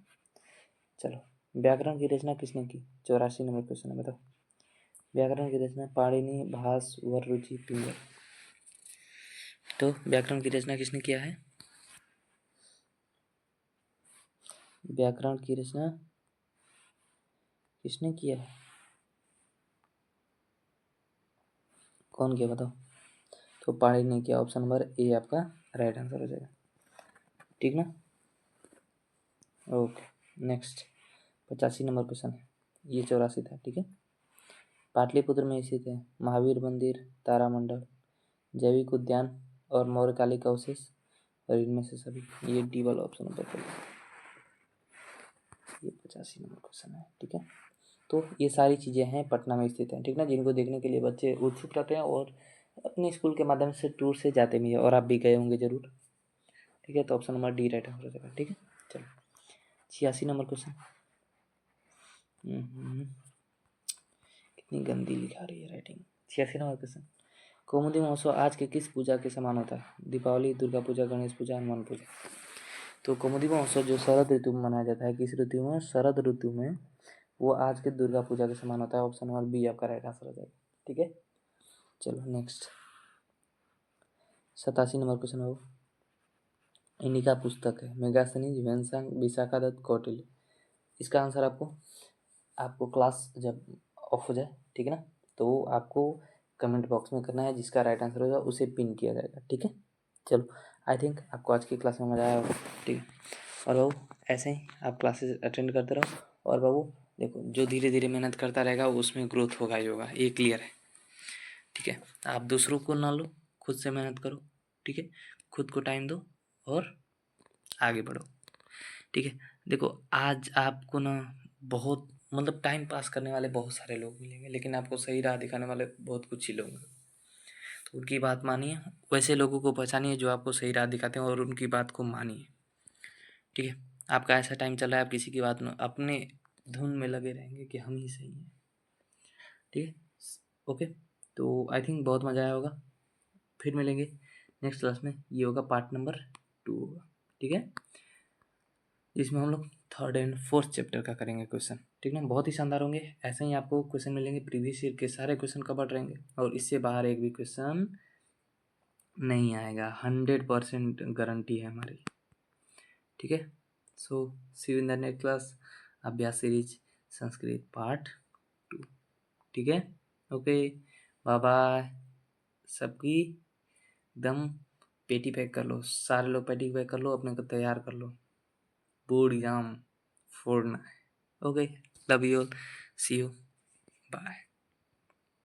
चलो व्याकरण की रचना किसने की? 84 नंबर क्वेश्चन है, बताओ। व्याकरण की रचना पाणिनि, भास, वररुचि, पिंगल। तो व्याकरण की रचना किसने किया है? व्याकरण की रचना किसने किया है? कौन किया बताओ? तो पाणिनि ने किया। ऑप्शन नंबर ए आपका राइट आंसर हो जाएगा, ठीक ना। ओके, नेक्स्ट 85 नंबर क्वेश्चन है, ये 84 था, ठीक है। पाटलिपुत्र में स्थित है महावीर मंदिर, तारामंडल, जैविक उद्यान और मौर्यकाली का अवशेष, और इनमें से सभी। ये डी वाला ऑप्शन नंबर पर, ये 85 नंबर क्वेश्चन है, ठीक है। तो ये सारी चीज़ें हैं पटना में स्थित हैं, ठीक ना, जिनको देखने के लिए बच्चे उत्सुक रहते हैं और अपने स्कूल के माध्यम से टूर से जाते भी हैं, और आप भी गए होंगे जरूर, ठीक है। तो option number D right answer हो जाएगा, ठीक है। चलो 86 नंबर क्वेश्चन। कितनी गंदी लिखा रही है राइटिंग। 86 नंबर क्वेश्चन, कौमुदी महोत्सव आज के किस पूजा के समान होता है? दीपावली, दुर्गा पूजा, गणेश पूजा, हनुमान पूजा। तो कौमुदी महोत्सव जो शरद ऋतु में मनाया जाता है, किस ऋतु में? शरद ऋतु में। वो आज के दुर्गा पूजा के समान होता है। ऑप्शन नंबर बी आपका राइट आंसर हो जाएगा, ठीक है। चलो नेक्स्ट 87 नंबर क्वेश्चन है, इंडिका पुस्तक है मेगास्थनीज, वेंसांग, विशाखादत्त, कौटिल्य। इसका आंसर आपको क्लास जब ऑफ हो जाए, ठीक है ना, तो आपको कमेंट बॉक्स में करना है, जिसका राइट आंसर होगा उसे पिन किया जाएगा, ठीक है। चलो, आई थिंक आपको आज की क्लास में मज़ा आया होगा, ठीक है। और बाबू ऐसे ही आप क्लासेस अटेंड करते रहो, और बाबू देखो, जो धीरे धीरे मेहनत करता रहेगा उसमें ग्रोथ होगा ही होगा, ये क्लियर है, ठीक है। आप दूसरों को ना लो, खुद से मेहनत करो, ठीक है। खुद को टाइम दो और आगे बढ़ो, ठीक है। देखो, आज आपको ना बहुत मतलब टाइम पास करने वाले बहुत सारे लोग मिलेंगे, लेकिन आपको सही राह दिखाने वाले बहुत कुछ ही लोग हैं। तो उनकी बात मानिए, वैसे लोगों को पहचानिए जो आपको सही राह दिखाते हैं, और उनकी बात को मानिए, ठीक है। आपका ऐसा टाइम चल रहा है, आप किसी की बात में अपने धुन में लगे रहेंगे कि हम ही सही हैं, ठीक है। ओके, तो आई थिंक बहुत मज़ा आया होगा। फिर मिलेंगे नेक्स्ट क्लास में, ये होगा पार्ट नंबर 2 होगा, ठीक है, जिसमें हम लोग 3rd एंड 4th चैप्टर का करेंगे क्वेश्चन, ठीक ना। बहुत ही शानदार होंगे, ऐसे ही आपको क्वेश्चन मिलेंगे, प्रीवियस ईयर के सारे क्वेश्चन कवर रहेंगे, और इससे बाहर एक भी क्वेश्चन नहीं आएगा, 100% गारंटी है हमारी, ठीक है। So see you in the next class, Abhyas series Sanskrit part 2, ठीक है। ओके, बाय बाय सबकी, एकदम पेटी पैक कर लो, सारे लोग पेटी पैक कर लो, अपने को तैयार कर लो, बोर्ड एग्जाम फोड़ना है। Okay, love you all, see you, bye.